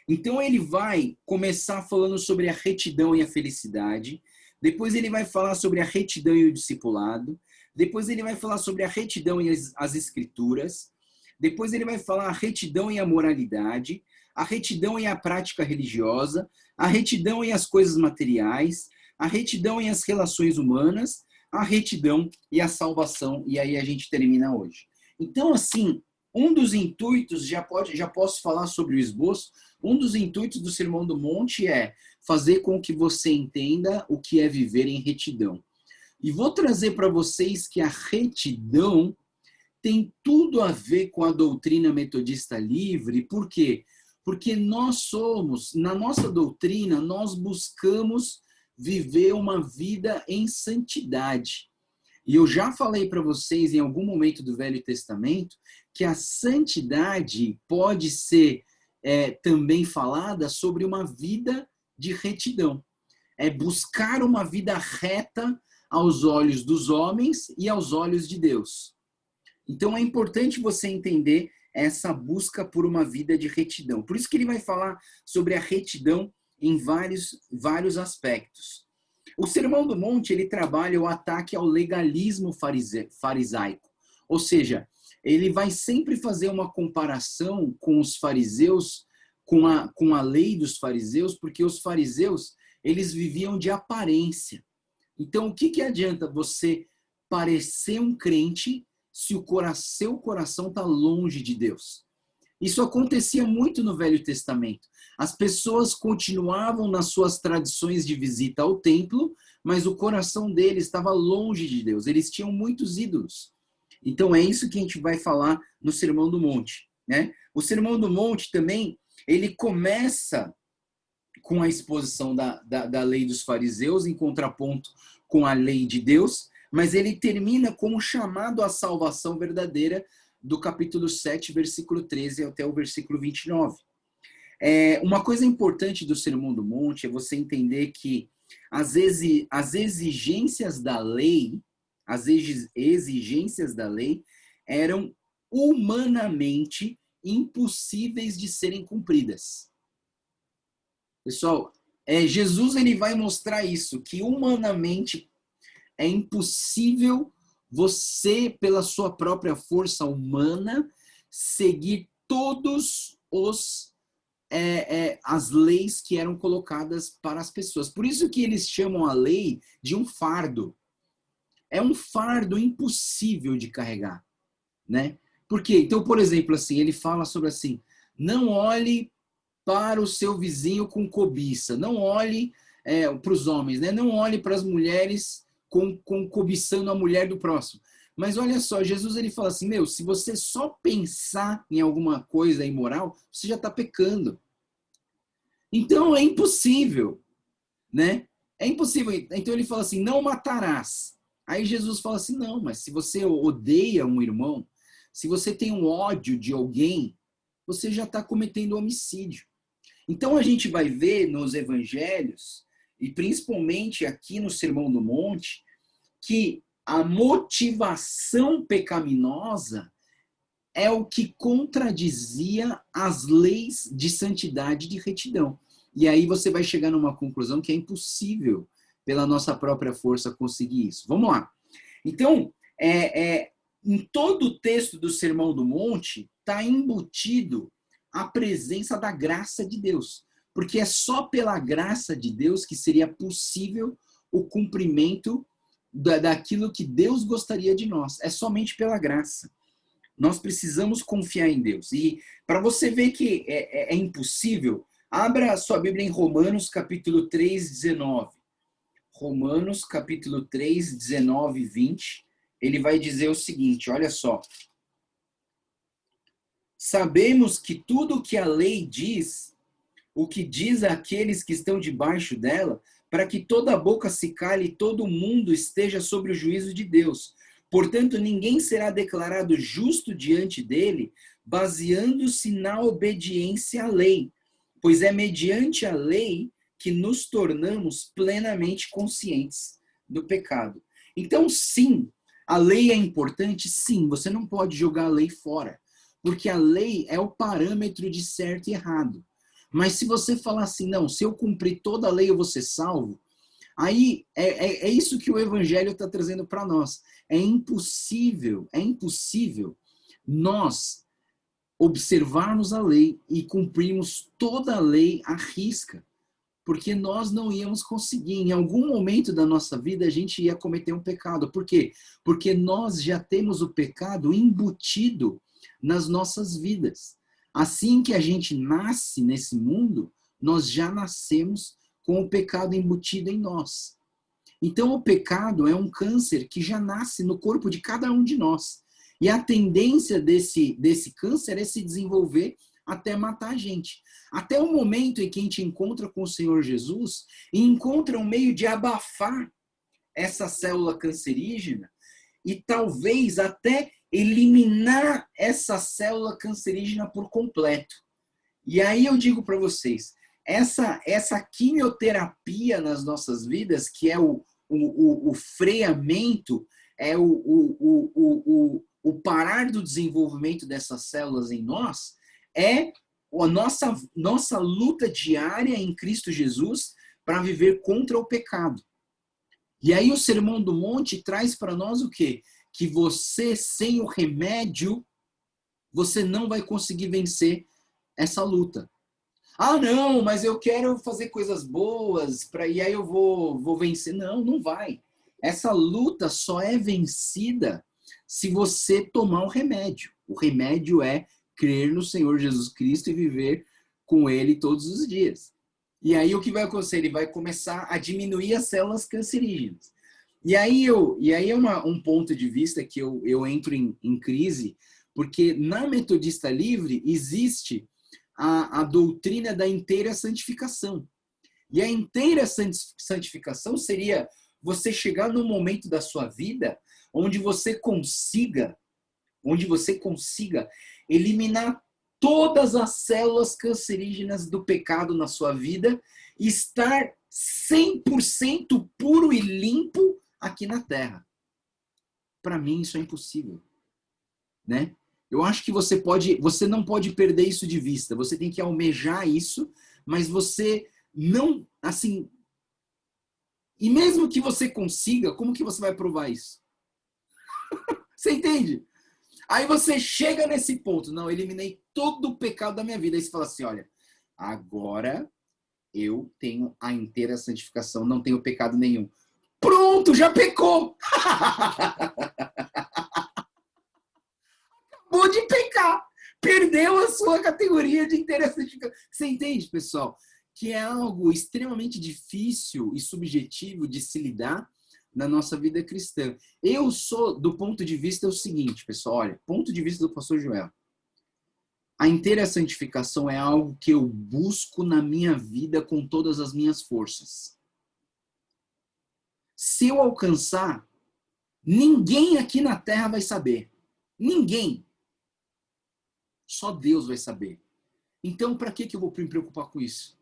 Então ele vai começar falando sobre a retidão e a felicidade, depois ele vai falar sobre a retidão e o discipulado, depois ele vai falar sobre a retidão e as escrituras, depois ele vai falar a retidão e a moralidade, a retidão e a prática religiosa, a retidão e as coisas materiais, a retidão e as relações humanas, a retidão e a salvação, e aí a gente termina hoje. Então, assim, um dos intuitos, já posso falar sobre o esboço, um dos intuitos do Sermão do Monte é fazer com que você entenda o que é viver em retidão. E vou trazer para vocês que a retidão tem tudo a ver com a doutrina metodista livre. Por quê? Porque na nossa doutrina, nós buscamos viver uma vida em santidade. E eu já falei para vocês em algum momento do Velho Testamento que a santidade pode ser também falada sobre uma vida de retidão. É buscar uma vida reta aos olhos dos homens e aos olhos de Deus. Então é importante você entender essa busca por uma vida de retidão. Por isso que ele vai falar sobre a retidão em vários aspectos. O Sermão do Monte, ele trabalha o ataque ao legalismo farisaico. Ou seja, ele vai sempre fazer uma comparação com os fariseus, com a lei dos fariseus, porque os fariseus, eles viviam de aparência. Então, o que adianta você parecer um crente se seu coração está longe de Deus? Isso acontecia muito no Velho Testamento. As pessoas continuavam nas suas tradições de visita ao templo, mas o coração deles estava longe de Deus. Eles tinham muitos ídolos. Então é isso que a gente vai falar no Sermão do Monte, né? O Sermão do Monte também, ele começa com a exposição da lei dos fariseus, em contraponto com a lei de Deus, mas ele termina com o chamado à salvação verdadeira do capítulo 7, versículo 13 até o versículo 29. Uma coisa importante do Sermão do Monte é você entender que as exigências da lei, eram humanamente impossíveis de serem cumpridas. Pessoal, Jesus ele vai mostrar isso, que humanamente é impossível você, pela sua própria força humana, seguir todos as leis que eram colocadas para as pessoas. Por isso que eles chamam a lei de um fardo. É um fardo impossível de carregar, né? Por quê? Então, por exemplo, assim, ele fala sobre assim, não olhe para o seu vizinho com cobiça, não olhe para os homens, né? Não olhe para as mulheres com cobiçando a mulher do próximo. Mas olha só, Jesus ele fala assim, se você só pensar em alguma coisa imoral, você já está pecando. Então é impossível, né? É impossível. Então ele fala assim, não matarás. Aí Jesus fala assim, não, mas se você odeia um irmão, se você tem um ódio de alguém, você já está cometendo homicídio. Então a gente vai ver nos evangelhos, e principalmente aqui no Sermão do Monte, que a motivação pecaminosa é o que contradizia as leis de santidade e de retidão. E aí você vai chegar numa conclusão que é impossível, pela nossa própria força, conseguir isso. Vamos lá. Então, em todo o texto do Sermão do Monte, está embutido a presença da graça de Deus. Porque é só pela graça de Deus que seria possível o cumprimento daquilo que Deus gostaria de nós. É somente pela graça. Nós precisamos confiar em Deus. E para você ver que é impossível, abra a sua Bíblia em Romanos, capítulo 3, 19. Romanos, capítulo 3, 19 e 20. Ele vai dizer o seguinte, olha só. Sabemos que tudo o que a lei diz, o que diz àqueles que estão debaixo dela, para que toda a boca se cale e todo mundo esteja sob o juízo de Deus. Portanto, ninguém será declarado justo diante dele, baseando-se na obediência à lei, pois é mediante a lei que nos tornamos plenamente conscientes do pecado. Então, sim, a lei é importante, sim, você não pode jogar a lei fora, porque a lei é o parâmetro de certo e errado. Mas se você falar assim, não, se eu cumprir toda a lei eu vou ser salvo, aí é isso que o Evangelho está trazendo para nós. É impossível nós observarmos a lei e cumprirmos toda a lei à risca, porque nós não íamos conseguir. Em algum momento da nossa vida a gente ia cometer um pecado. Por quê? Porque nós já temos o pecado embutido nas nossas vidas. Assim que a gente nasce nesse mundo, nós já nascemos com o pecado embutido em nós. Então, o pecado é um câncer que já nasce no corpo de cada um de nós. E a tendência desse câncer é se desenvolver até matar a gente. Até o momento em que a gente encontra com o Senhor Jesus e encontra um meio de abafar essa célula cancerígena e talvez até eliminar essa célula cancerígena por completo. E aí eu digo para vocês, essa quimioterapia nas nossas vidas, que é o freamento, é o parar do desenvolvimento dessas células em nós, é a nossa luta diária em Cristo Jesus para viver contra o pecado. E aí o Sermão do Monte traz para nós o quê? Que você, sem o remédio, você não vai conseguir vencer essa luta. Ah, não, mas eu quero fazer coisas boas, e aí eu vou vencer. Não, não vai. Essa luta só é vencida se você tomar o remédio. O remédio é crer no Senhor Jesus Cristo e viver com Ele todos os dias. E aí o que vai acontecer? Ele vai começar a diminuir as células cancerígenas. E aí é um ponto de vista que eu entro em crise, porque na Metodista Livre existe a doutrina da inteira santificação. E a inteira santificação seria você chegar num momento da sua vida onde você consiga eliminar todas as células cancerígenas do pecado na sua vida e estar 100% puro e limpo aqui na Terra. Para mim isso é impossível, né? Eu acho que você não pode perder isso de vista. Você tem que almejar isso, mas você não, assim, e mesmo que você consiga, como que você vai provar isso? Você entende? Aí você chega nesse ponto, não, eliminei todo o pecado da minha vida. Aí você fala assim, olha, agora eu tenho a inteira santificação, não tenho pecado nenhum. Pronto, já pecou! Acabou de pecar! Perdeu a sua categoria de inteira santificação. Você entende, pessoal? Que é algo extremamente difícil e subjetivo de se lidar na nossa vida cristã. Eu sou, do ponto de vista, é o seguinte, pessoal, olha, ponto de vista do pastor Joel. A inteira santificação é algo que eu busco na minha vida com todas as minhas forças. Se eu alcançar, ninguém aqui na Terra vai saber. Ninguém. Só Deus vai saber. Então, para que eu vou me preocupar com isso?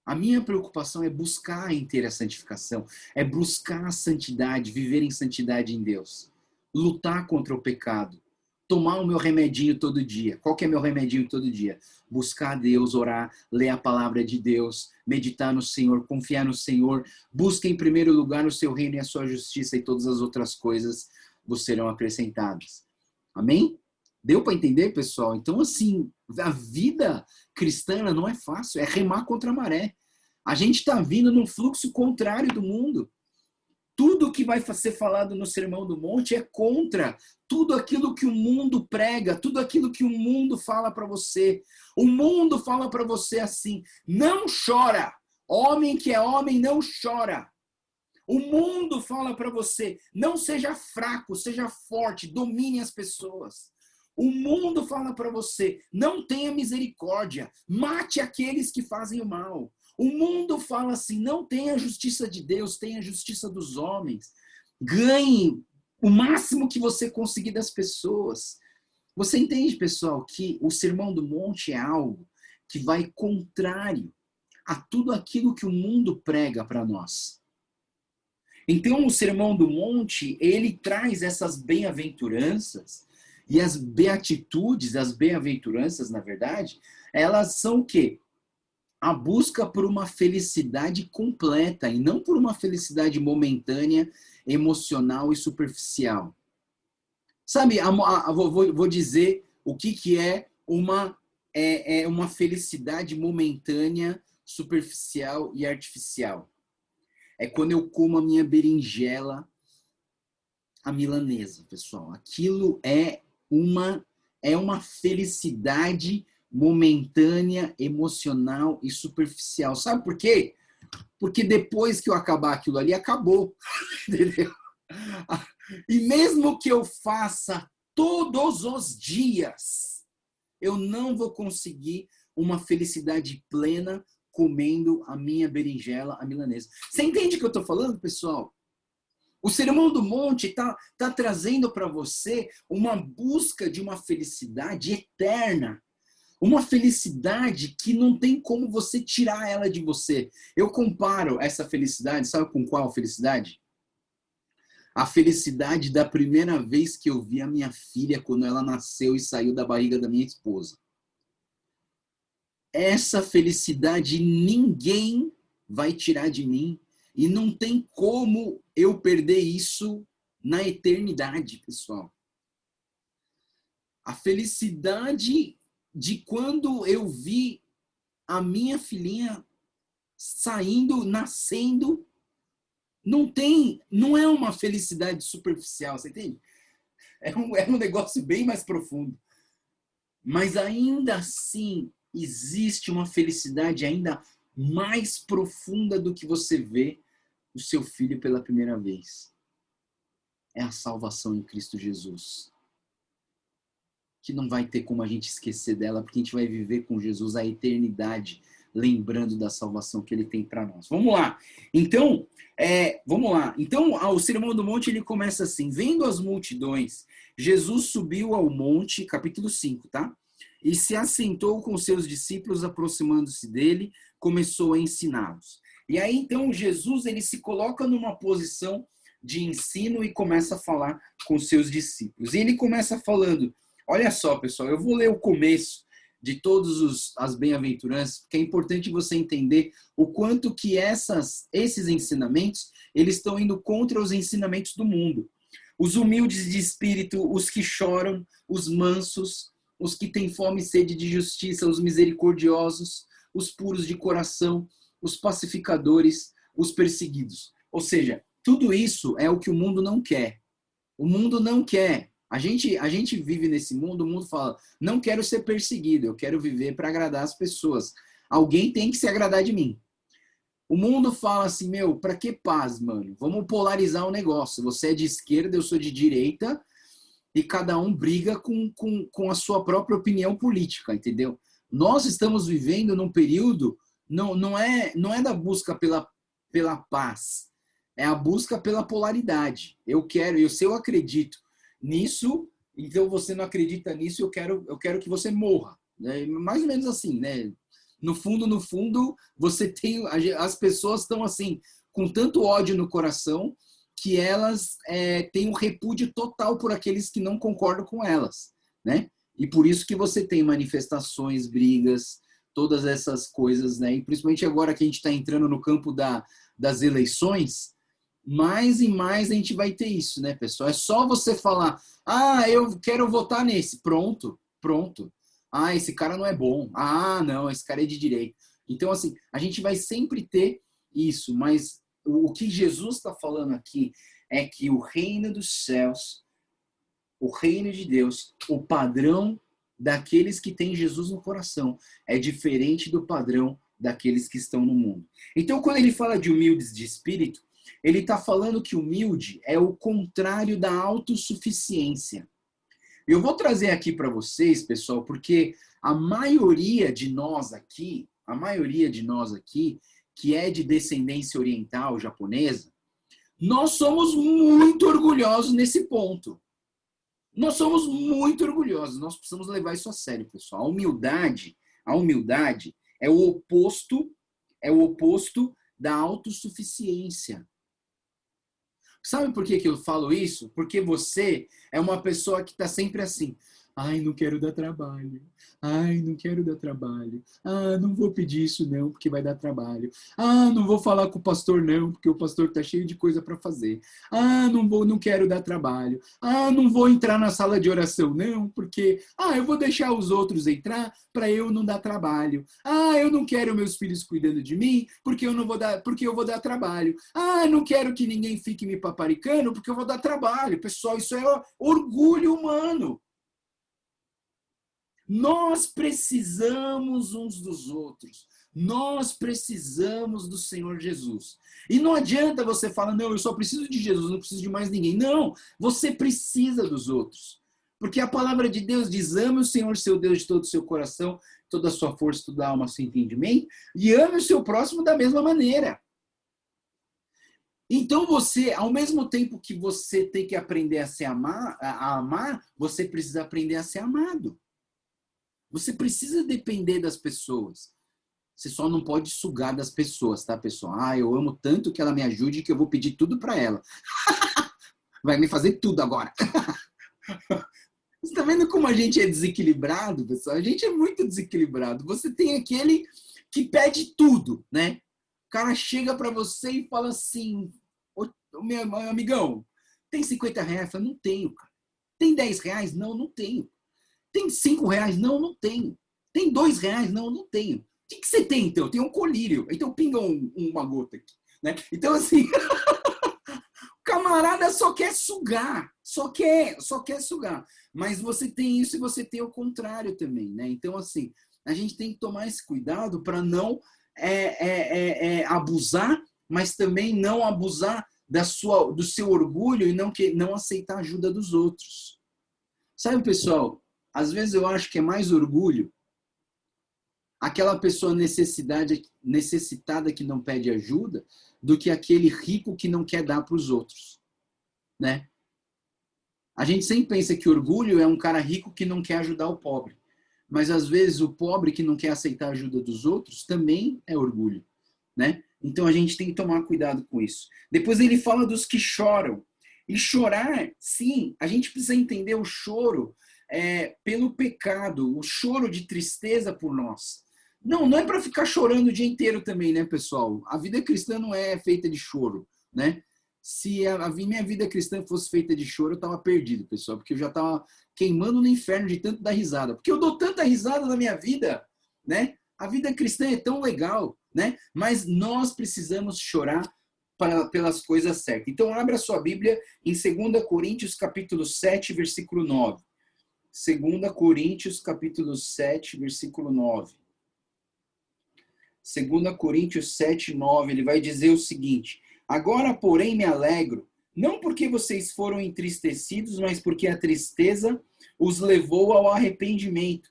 A minha preocupação é buscar a inteira santificação, é buscar a santidade, viver em santidade em Deus, lutar contra o pecado, tomar o meu remedinho todo dia. Qual que é meu remedinho todo dia? Buscar a Deus, orar, ler a palavra de Deus, meditar no Senhor, confiar no Senhor. Busque em primeiro lugar o seu reino e a sua justiça, e todas as outras coisas vos serão acrescentadas. Amém? Deu para entender, pessoal? Então, assim, a vida cristã não é fácil, é remar contra a maré. A gente está vindo num fluxo contrário do mundo. Tudo que vai ser falado no Sermão do Monte é contra tudo aquilo que o mundo prega, tudo aquilo que o mundo fala para você. O mundo fala para você assim, não chora. Homem que é homem não chora. O mundo fala para você, não seja fraco, seja forte, domine as pessoas. O mundo fala para você, não tenha misericórdia, mate aqueles que fazem o mal. O mundo fala assim, não tenha a justiça de Deus, tenha a justiça dos homens. Ganhe o máximo que você conseguir das pessoas. Você entende, pessoal, que o Sermão do Monte é algo que vai contrário a tudo aquilo que o mundo prega para nós. Então, o Sermão do Monte, ele traz essas bem-aventuranças, e as beatitudes, as bem-aventuranças, na verdade, elas são o quê? A busca por uma felicidade completa, e não por uma felicidade momentânea, emocional e superficial. Sabe, vou dizer o que é uma felicidade momentânea, superficial e artificial. É quando eu como a minha berinjela à milanesa, pessoal. Aquilo é uma felicidade momentânea, emocional e superficial. Sabe por quê? Porque depois que eu acabar aquilo ali, acabou. Entendeu? E mesmo que eu faça todos os dias, eu não vou conseguir uma felicidade plena comendo a minha berinjela à milanesa. Você entende o que eu estou falando, pessoal? O Sermão do Monte está trazendo para você uma busca de uma felicidade eterna. Uma felicidade que não tem como você tirar ela de você. Eu comparo essa felicidade, sabe com qual felicidade? A felicidade da primeira vez que eu vi a minha filha quando ela nasceu e saiu da barriga da minha esposa. Essa felicidade ninguém vai tirar de mim. E não tem como eu perder isso na eternidade, pessoal. A felicidade de quando eu vi a minha filhinha saindo, nascendo, não é uma felicidade superficial, você entende? É um negócio bem mais profundo. Mas ainda assim, existe uma felicidade ainda mais profunda do que você vê o seu filho pela primeira vez. É a salvação em Cristo Jesus. Que não vai ter como a gente esquecer dela, porque a gente vai viver com Jesus a eternidade, lembrando da salvação que ele tem para nós. Vamos lá. Então, vamos lá. Então, o Sermão do Monte, ele começa assim: vendo as multidões, Jesus subiu ao monte, capítulo 5, tá? E se assentou com seus discípulos, aproximando-se dele, começou a ensiná-los. E aí, então, Jesus, ele se coloca numa posição de ensino e começa a falar com seus discípulos. E ele começa falando, olha só, pessoal, eu vou ler o começo de todas as bem-aventuranças, porque é importante você entender o quanto que esses ensinamentos, eles estão indo contra os ensinamentos do mundo. Os humildes de espírito, os que choram, os mansos, os que têm fome e sede de justiça, os misericordiosos, os puros de coração, os pacificadores, os perseguidos. Ou seja, tudo isso é o que o mundo não quer. O mundo não quer. A gente vive nesse mundo, o mundo fala, não quero ser perseguido, eu quero viver para agradar as pessoas. Alguém tem que se agradar de mim. O mundo fala assim, meu, para que paz, mano? Vamos polarizar o negócio. Você é de esquerda, eu sou de direita, e cada um briga com a sua própria opinião política, entendeu? Nós estamos vivendo num período, não é da busca pela paz, é a busca pela polaridade. Se eu acredito nisso, então você não acredita nisso, eu quero que você morra. Né? Mais ou menos assim, né? No fundo, você tem. As pessoas estão assim, com tanto ódio no coração, que elas têm um repúdio total por aqueles que não concordam com elas, né? E por isso que você tem manifestações, brigas, todas essas coisas, né? E principalmente agora que a gente está entrando no campo das eleições, mais e mais a gente vai ter isso, né, pessoal? É só você falar, eu quero votar nesse, pronto. Esse cara não é bom. Não, esse cara é de direita. Então, assim, a gente vai sempre ter isso, mas o que Jesus está falando aqui é que o reino dos céus, o reino de Deus, o padrão daqueles que têm Jesus no coração é diferente do padrão daqueles que estão no mundo. Então, quando ele fala de humildes de espírito, ele está falando que humilde é o contrário da autossuficiência. Eu vou trazer aqui para vocês, pessoal, porque a maioria de nós aqui, que é de descendência oriental japonesa, nós somos muito orgulhosos nesse ponto. Nós somos muito orgulhosos, nós precisamos levar isso a sério, pessoal. A humildade é o oposto da autossuficiência. Sabe por que eu falo isso? Porque você é uma pessoa que está sempre assim. Não quero dar trabalho. Não quero dar trabalho. Não vou pedir isso não, porque vai dar trabalho. Não vou falar com o pastor não, porque o pastor está cheio de coisa para fazer. Não quero dar trabalho. Não vou entrar na sala de oração não, porque eu vou deixar os outros entrar para eu não dar trabalho. Eu não quero meus filhos cuidando de mim, porque eu vou dar trabalho. Não quero que ninguém fique me paparicando, porque eu vou dar trabalho. Pessoal, isso é orgulho humano. Nós precisamos uns dos outros. Nós precisamos do Senhor Jesus. E não adianta você falar, não, eu só preciso de Jesus, não preciso de mais ninguém. Não, você precisa dos outros. Porque a palavra de Deus diz, ame o Senhor seu Deus de todo o seu coração, toda a sua força, toda a alma, seu entendimento, e ame o seu próximo da mesma maneira. Então você, ao mesmo tempo que você tem que aprender a amar, você precisa aprender a ser amado. Você precisa depender das pessoas. Você só não pode sugar das pessoas, tá, pessoal? Eu amo tanto que ela me ajude que eu vou pedir tudo para ela. Vai me fazer tudo agora. Você tá vendo como a gente é desequilibrado, pessoal? A gente é muito desequilibrado. Você tem aquele que pede tudo, né? O cara chega para você e fala assim, meu amigão, tem 50 reais? Eu falo, não tenho, cara. Tem 10 reais? Não tenho. Tem 5 reais? Não tenho. Tem 2 reais? Não tenho. O que você tem, então? Eu tenho um colírio. Então pinga uma gota aqui. Né? Então, assim, camarada só quer sugar, só quer sugar. Mas você tem isso e você tem o contrário também, né? Então, assim, a gente tem que tomar esse cuidado para não abusar, mas também não abusar do seu orgulho e não aceitar a ajuda dos outros. Sabe, pessoal, às vezes eu acho que é mais orgulho aquela pessoa necessitada que não pede ajuda do que aquele rico que não quer dar para os outros, né? A gente sempre pensa que orgulho é um cara rico que não quer ajudar o pobre. Mas às vezes o pobre que não quer aceitar a ajuda dos outros também é orgulho, né? Então a gente tem que tomar cuidado com isso. Depois ele fala dos que choram. E chorar, sim, a gente precisa entender o choro pelo pecado, o choro de tristeza por nós. Não é para ficar chorando o dia inteiro também, né, pessoal? A vida cristã não é feita de choro, né? Se a minha vida cristã fosse feita de choro, eu estava perdido, pessoal, porque eu já estava queimando no inferno de tanto dar risada. Porque eu dou tanta risada na minha vida, né? A vida cristã é tão legal, né? Mas nós precisamos chorar pelas coisas certas. Então, abra sua Bíblia em 2 Coríntios, capítulo 7, versículo 9. 2 Coríntios, capítulo 7, versículo 9. 2 Coríntios 7, 9, ele vai dizer o seguinte: agora, porém, me alegro, não porque vocês foram entristecidos, mas porque a tristeza os levou ao arrependimento.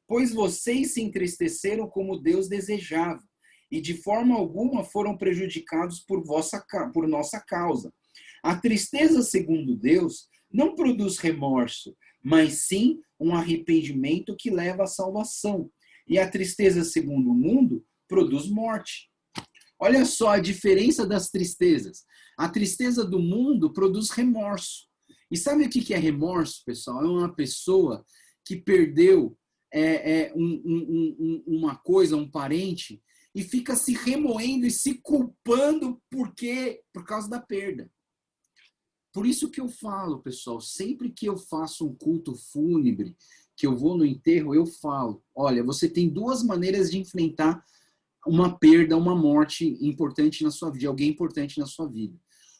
Pois vocês se entristeceram como Deus desejava, e de forma alguma foram prejudicados por nossa causa. A tristeza, segundo Deus, não produz remorso, mas sim um arrependimento que leva à salvação. E a tristeza, segundo o mundo, produz morte. Olha só a diferença das tristezas. A tristeza do mundo produz remorso. E sabe o que é remorso, pessoal? É uma pessoa que perdeu uma coisa, um parente, e fica se remoendo e se culpando por causa da perda. Por isso que eu falo, pessoal, sempre que eu faço um culto fúnebre, que eu vou no enterro, eu falo, olha, você tem duas maneiras de enfrentar uma perda, uma morte importante na sua vida, alguém importante na sua vida.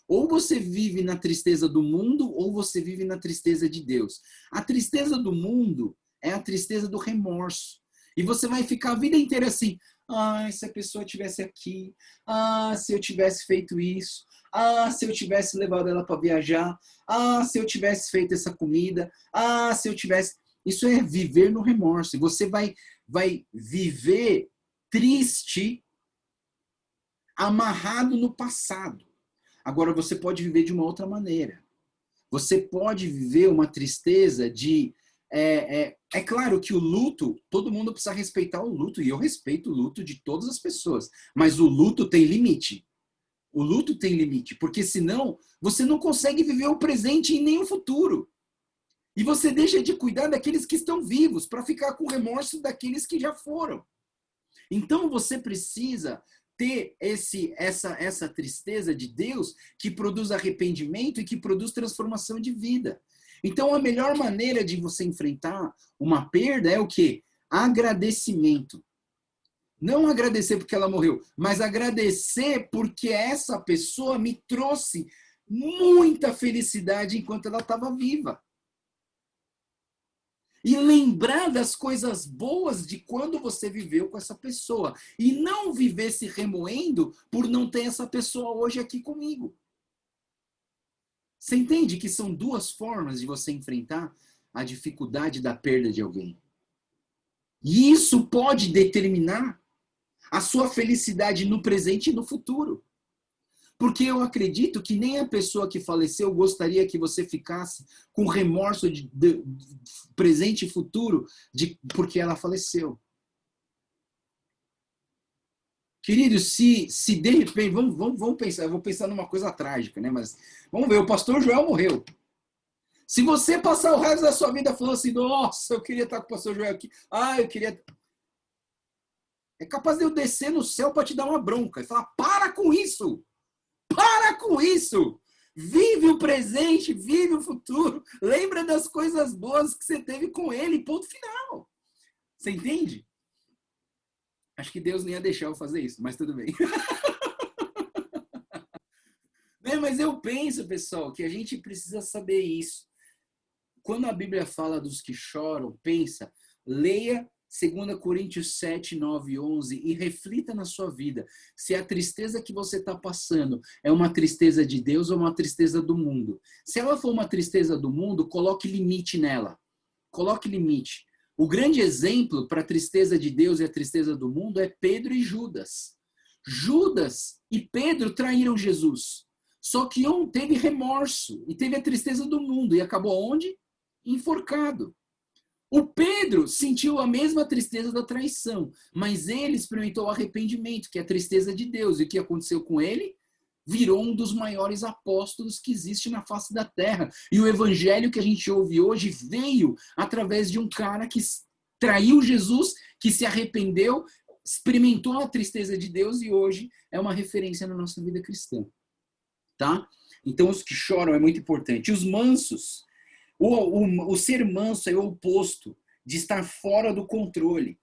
Ou você vive na tristeza do mundo, ou você vive na tristeza de Deus. A tristeza do mundo é a tristeza do remorso. E você vai ficar a vida inteira assim, se a pessoa estivesse aqui, se eu tivesse feito isso, se eu tivesse levado ela para viajar, se eu tivesse feito essa comida, se eu tivesse... Isso é viver no remorso. E você vai viver triste, amarrado no passado. Agora, você pode viver de uma outra maneira. Você pode viver uma tristeza de... É claro que o luto, todo mundo precisa respeitar o luto, e eu respeito o luto de todas as pessoas, mas o luto tem limite. O luto tem limite, porque senão você não consegue viver o presente e nem o futuro. E você deixa de cuidar daqueles que estão vivos para ficar com remorso daqueles que já foram. Então você precisa ter essa tristeza de Deus que produz arrependimento e que produz transformação de vida. Então a melhor maneira de você enfrentar uma perda é o quê? Agradecimento. Não agradecer porque ela morreu, mas agradecer porque essa pessoa me trouxe muita felicidade enquanto ela estava viva. E lembrar das coisas boas de quando você viveu com essa pessoa. E não viver se remoendo por não ter essa pessoa hoje aqui comigo. Você entende que são duas formas de você enfrentar a dificuldade da perda de alguém. E isso pode determinar a sua felicidade no presente e no futuro. Porque eu acredito que nem a pessoa que faleceu gostaria que você ficasse com remorso de presente e futuro porque ela faleceu. Querido, se de repente, vamos pensar, eu vou pensar numa coisa trágica, né? Mas vamos ver, o pastor Joel morreu. Se você passar o resto da sua vida falando assim, nossa, eu queria estar com o pastor Joel aqui, eu queria... É capaz de eu descer no céu para te dar uma bronca e falar, para com isso! Para com isso! Vive o presente, vive o futuro. Lembra das coisas boas que você teve com ele, ponto final. Você entende? Acho que Deus nem ia deixar eu fazer isso, mas tudo bem. Né? mas eu penso, pessoal, que a gente precisa saber isso. Quando a Bíblia fala dos que choram, pensa, leia 2 Coríntios 7, 9 e 11 e reflita na sua vida se a tristeza que você está passando é uma tristeza de Deus ou uma tristeza do mundo. Se ela for uma tristeza do mundo, coloque limite nela. Coloque limite. O grande exemplo para a tristeza de Deus e a tristeza do mundo é Pedro e Judas. Judas e Pedro traíram Jesus. Só que um teve remorso e teve a tristeza do mundo e acabou onde? Enforcado. O Pedro sentiu a mesma tristeza da traição, mas ele experimentou o arrependimento, que é a tristeza de Deus. E o que aconteceu com ele? Virou um dos maiores apóstolos que existe na face da terra. E o evangelho que a gente ouve hoje veio através de um cara que traiu Jesus, que se arrependeu, experimentou a tristeza de Deus e hoje é uma referência na nossa vida cristã. Tá? Então, os que choram é muito importante. Os mansos, o ser manso é o oposto de estar fora do controle,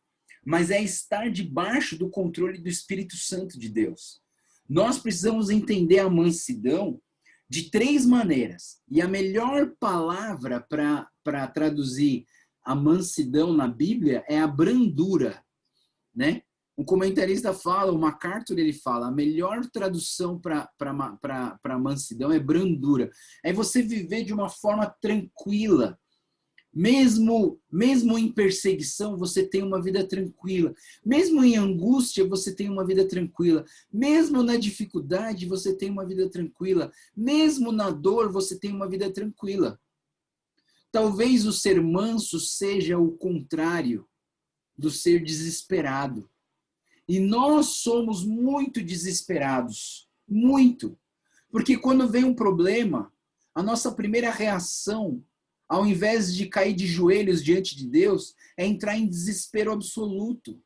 mas é estar debaixo do controle do Espírito Santo de Deus. Nós precisamos entender a mansidão de 3 maneiras. E a melhor palavra para traduzir a mansidão na Bíblia é a brandura, né? Um comentarista fala, o MacArthur, ele fala, a melhor tradução para mansidão é brandura. É você viver de uma forma tranquila. Mesmo em perseguição, você tem uma vida tranquila. Mesmo em angústia, você tem uma vida tranquila. Mesmo na dificuldade, você tem uma vida tranquila. Mesmo na dor, você tem uma vida tranquila. Talvez o ser manso seja o contrário do ser desesperado. E nós somos muito desesperados, muito. Porque quando vem um problema, a nossa primeira reação, ao invés de cair de joelhos diante de Deus, é entrar em desespero absoluto.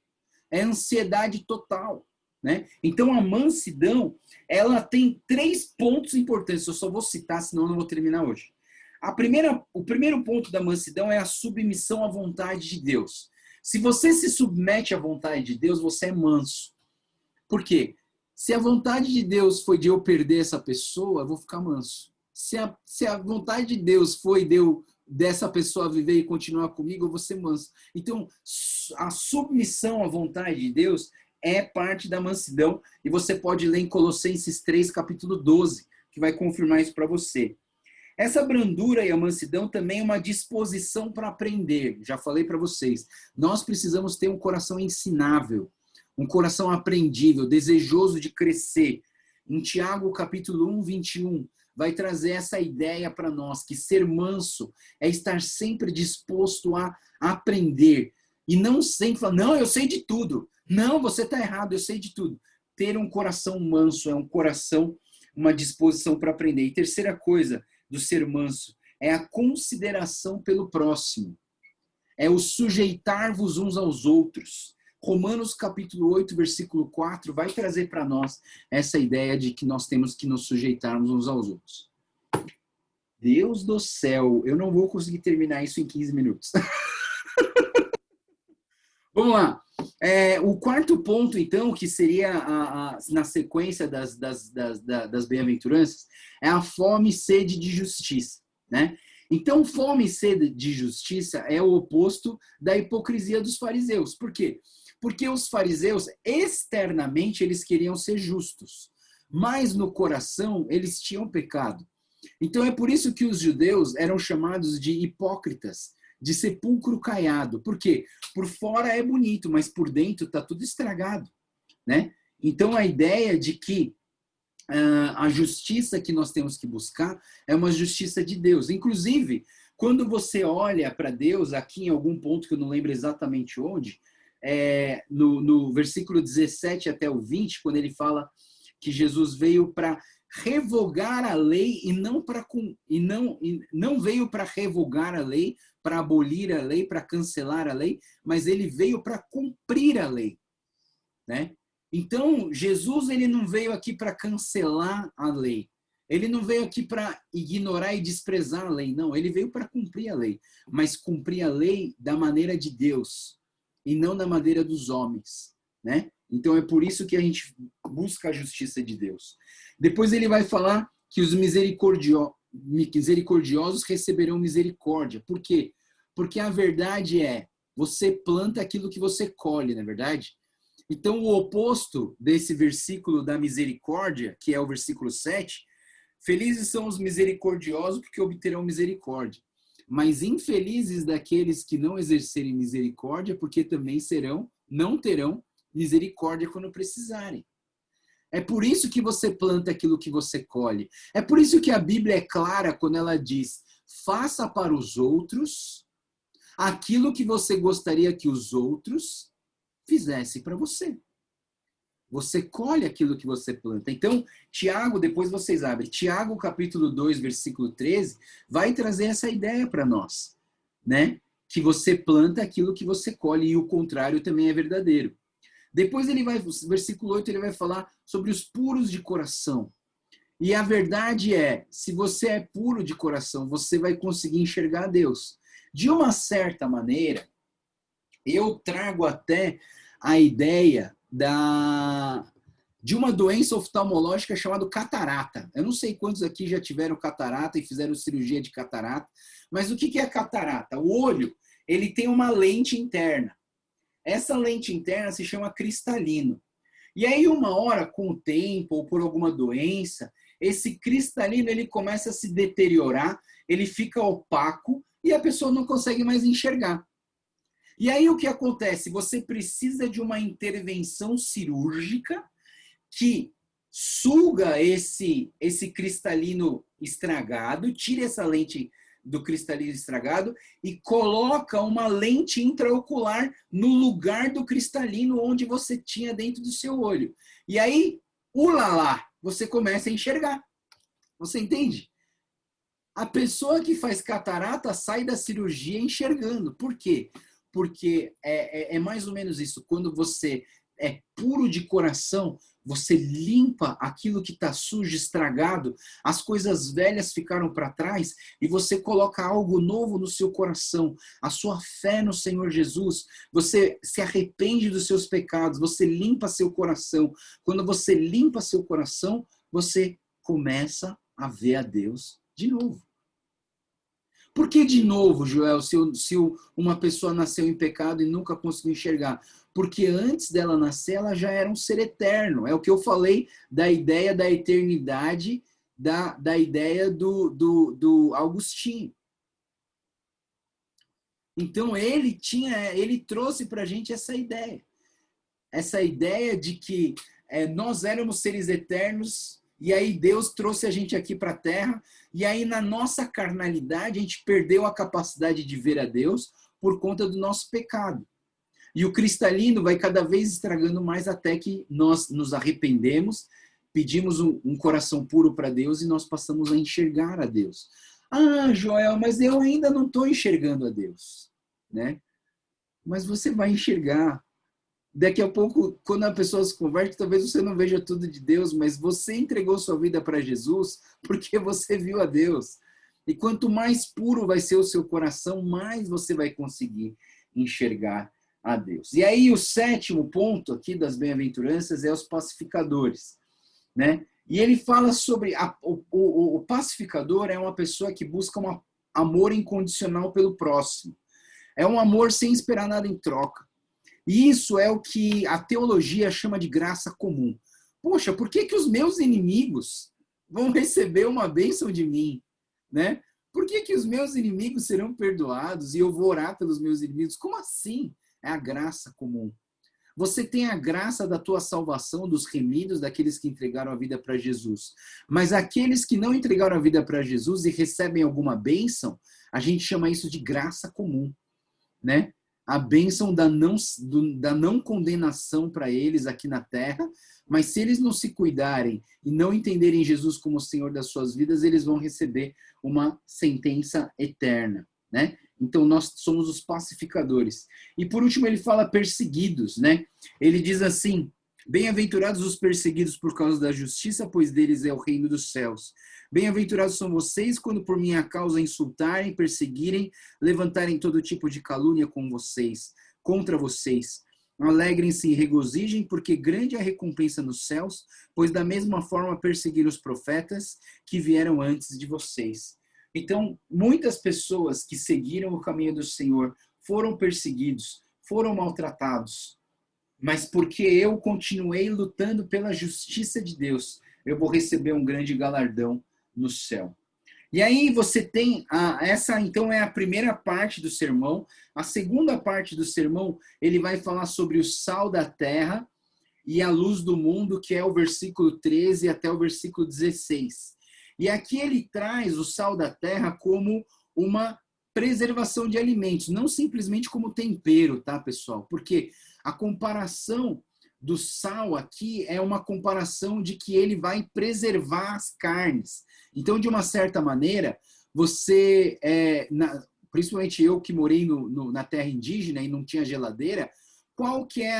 É ansiedade total, né? Então a mansidão, ela tem 3 pontos importantes. Eu só vou citar, senão eu não vou terminar hoje. O primeiro ponto da mansidão é a submissão à vontade de Deus. Se você se submete à vontade de Deus, você é manso. Por quê? Se a vontade de Deus foi de eu perder essa pessoa, eu vou ficar manso. Se a vontade de Deus foi dessa pessoa viver e continuar comigo, eu vou ser manso. Então, a submissão à vontade de Deus é parte da mansidão. E você pode ler em Colossenses 3, capítulo 12, que vai confirmar isso para você. Essa brandura e a mansidão também é uma disposição para aprender. Já falei para vocês. Nós precisamos ter um coração ensinável, um coração aprendível, desejoso de crescer. Em Tiago, capítulo 1, 21, vai trazer essa ideia para nós, que ser manso é estar sempre disposto a aprender. E não sempre falar, não, eu sei de tudo. Não, você está errado, eu sei de tudo. Ter um coração manso é um coração, uma disposição para aprender. E terceira coisa do ser manso é a consideração pelo próximo. É o sujeitar-vos uns aos outros. Romanos capítulo 8, versículo 4, vai trazer para nós essa ideia de que nós temos que nos sujeitarmos uns aos outros. Deus do céu, eu não vou conseguir terminar isso em 15 minutos. Vamos lá. O quarto ponto, então, que seria na sequência das bem-aventuranças, é a fome e sede de justiça, né? Então, fome e sede de justiça é o oposto da hipocrisia dos fariseus. Por quê? Porque os fariseus, externamente, eles queriam ser justos, mas no coração eles tinham pecado. Então, é por isso que os judeus eram chamados de hipócritas, de sepulcro caiado. Por quê? Por fora é bonito, mas por dentro está tudo estragado, né? Então, a ideia de que a justiça que nós temos que buscar é uma justiça de Deus. Inclusive, quando você olha para Deus, aqui em algum ponto que eu não lembro exatamente onde, no versículo 17 até o 20, quando ele fala que Jesus veio para revogar a lei e não veio para revogar a lei, para abolir a lei, para cancelar a lei, mas ele veio para cumprir a lei, né? Então, Jesus, ele não veio aqui para cancelar a lei. Ele não veio aqui para ignorar e desprezar a lei, não. Ele veio para cumprir a lei, mas cumprir a lei da maneira de Deus e não da maneira dos homens, né? Então, é por isso que a gente busca a justiça de Deus. Depois ele vai falar que os misericordiosos receberão misericórdia. Por quê? Porque a verdade é, você planta aquilo que você colhe, não é verdade? Então, o oposto desse versículo da misericórdia, que é o versículo 7, felizes são os misericordiosos porque obterão misericórdia. Mas infelizes daqueles que não exercerem misericórdia, porque também não terão misericórdia quando precisarem. É por isso que você planta aquilo que você colhe. É por isso que a Bíblia é clara quando ela diz: faça para os outros aquilo que você gostaria que os outros fizessem para você. Você colhe aquilo que você planta. Então, Tiago, depois vocês abrem, Tiago capítulo 2, versículo 13, vai trazer essa ideia para nós, né? Que você planta aquilo que você colhe e o contrário também é verdadeiro. Depois ele vai, versículo 8, ele vai falar sobre os puros de coração. E a verdade é, se você é puro de coração, você vai conseguir enxergar Deus. De uma certa maneira, eu trago até a ideia de uma doença oftalmológica chamada catarata. Eu não sei quantos aqui já tiveram catarata e fizeram cirurgia de catarata, mas o que é catarata? O olho, ele tem uma lente interna. Essa lente interna se chama cristalino. E aí, uma hora, com o tempo, ou por alguma doença, esse cristalino ele começa a se deteriorar, ele fica opaco e a pessoa não consegue mais enxergar. E aí, o que acontece? Você precisa de uma intervenção cirúrgica que suga esse cristalino estragado, tira essa lente do cristalino estragado e coloca uma lente intraocular no lugar do cristalino onde você tinha dentro do seu olho. E aí, ulalá, você começa a enxergar. Você entende? A pessoa que faz catarata sai da cirurgia enxergando. Por quê? Porque é mais ou menos isso. Quando você é puro de coração, você limpa aquilo que está sujo, estragado, as coisas velhas ficaram para trás e você coloca algo novo no seu coração, a sua fé no Senhor Jesus, você se arrepende dos seus pecados, você limpa seu coração. Quando você limpa seu coração, você começa a ver a Deus de novo. Por que de novo, Joel, se uma pessoa nasceu em pecado e nunca conseguiu enxergar? Porque antes dela nascer, ela já era um ser eterno. É o que eu falei da ideia da eternidade, da ideia do Agostinho. Então, ele trouxe para a gente essa ideia de que nós éramos seres eternos. E aí Deus trouxe a gente aqui para a Terra, e aí na nossa carnalidade a gente perdeu a capacidade de ver a Deus por conta do nosso pecado. E o cristalino vai cada vez estragando mais até que nós nos arrependemos, pedimos um coração puro para Deus e nós passamos a enxergar a Deus. Ah, Joel, mas eu ainda não estou enxergando a Deus, né? Mas você vai enxergar. Daqui a pouco, quando a pessoa se converte, talvez você não veja tudo de Deus, mas você entregou sua vida para Jesus porque você viu a Deus. E quanto mais puro vai ser o seu coração, mais você vai conseguir enxergar a Deus. E aí o sétimo ponto aqui das bem-aventuranças é os pacificadores, né? E ele fala sobre o pacificador é uma pessoa que busca um amor incondicional pelo próximo. É um amor sem esperar nada em troca. E isso é o que a teologia chama de graça comum. Poxa, por que os meus inimigos vão receber uma bênção de mim? Né? Por que os meus inimigos serão perdoados e eu vou orar pelos meus inimigos? Como assim? É a graça comum. Você tem a graça da tua salvação, dos remidos, daqueles que entregaram a vida para Jesus. Mas aqueles que não entregaram a vida para Jesus e recebem alguma bênção, a gente chama isso de graça comum, né? A bênção da não condenação para eles aqui na terra, mas se eles não se cuidarem e não entenderem Jesus como o Senhor das suas vidas, eles vão receber uma sentença eterna, né? Então nós somos os pacificadores. E por último ele fala perseguidos, né? Ele diz assim: bem-aventurados os perseguidos por causa da justiça, pois deles é o reino dos céus. Bem-aventurados são vocês quando por minha causa insultarem, perseguirem, levantarem todo tipo de calúnia contra vocês. Alegrem-se e regozijem, porque grande é a recompensa nos céus, pois da mesma forma perseguiram os profetas que vieram antes de vocês. Então, muitas pessoas que seguiram o caminho do Senhor foram perseguidos, foram maltratados, mas porque eu continuei lutando pela justiça de Deus, eu vou receber um grande galardão no céu. E aí você tem, essa então é a primeira parte do sermão. A segunda parte do sermão, ele vai falar sobre o sal da terra e a luz do mundo, que é o versículo 13 até o versículo 16. E aqui ele traz o sal da terra como uma preservação de alimentos, não simplesmente como tempero, tá, pessoal? Porque a comparação do sal aqui é uma comparação de que ele vai preservar as carnes. Então, de uma certa maneira, você, principalmente eu que morei na terra indígena e não tinha geladeira, qual que é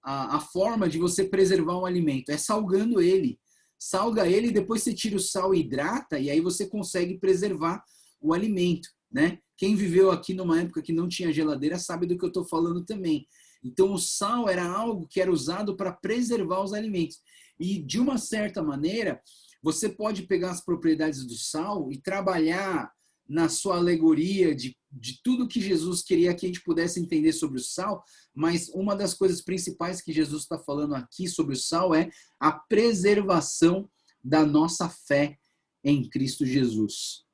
a forma de você preservar um alimento? É salgando ele. Salga ele, depois você tira o sal e hidrata, e aí você consegue preservar o alimento, né? Quem viveu aqui numa época que não tinha geladeira sabe do que eu estou falando também. Então, o sal era algo que era usado para preservar os alimentos. E, de uma certa maneira, você pode pegar as propriedades do sal e trabalhar na sua alegoria de tudo que Jesus queria que a gente pudesse entender sobre o sal, mas uma das coisas principais que Jesus está falando aqui sobre o sal é a preservação da nossa fé em Cristo Jesus.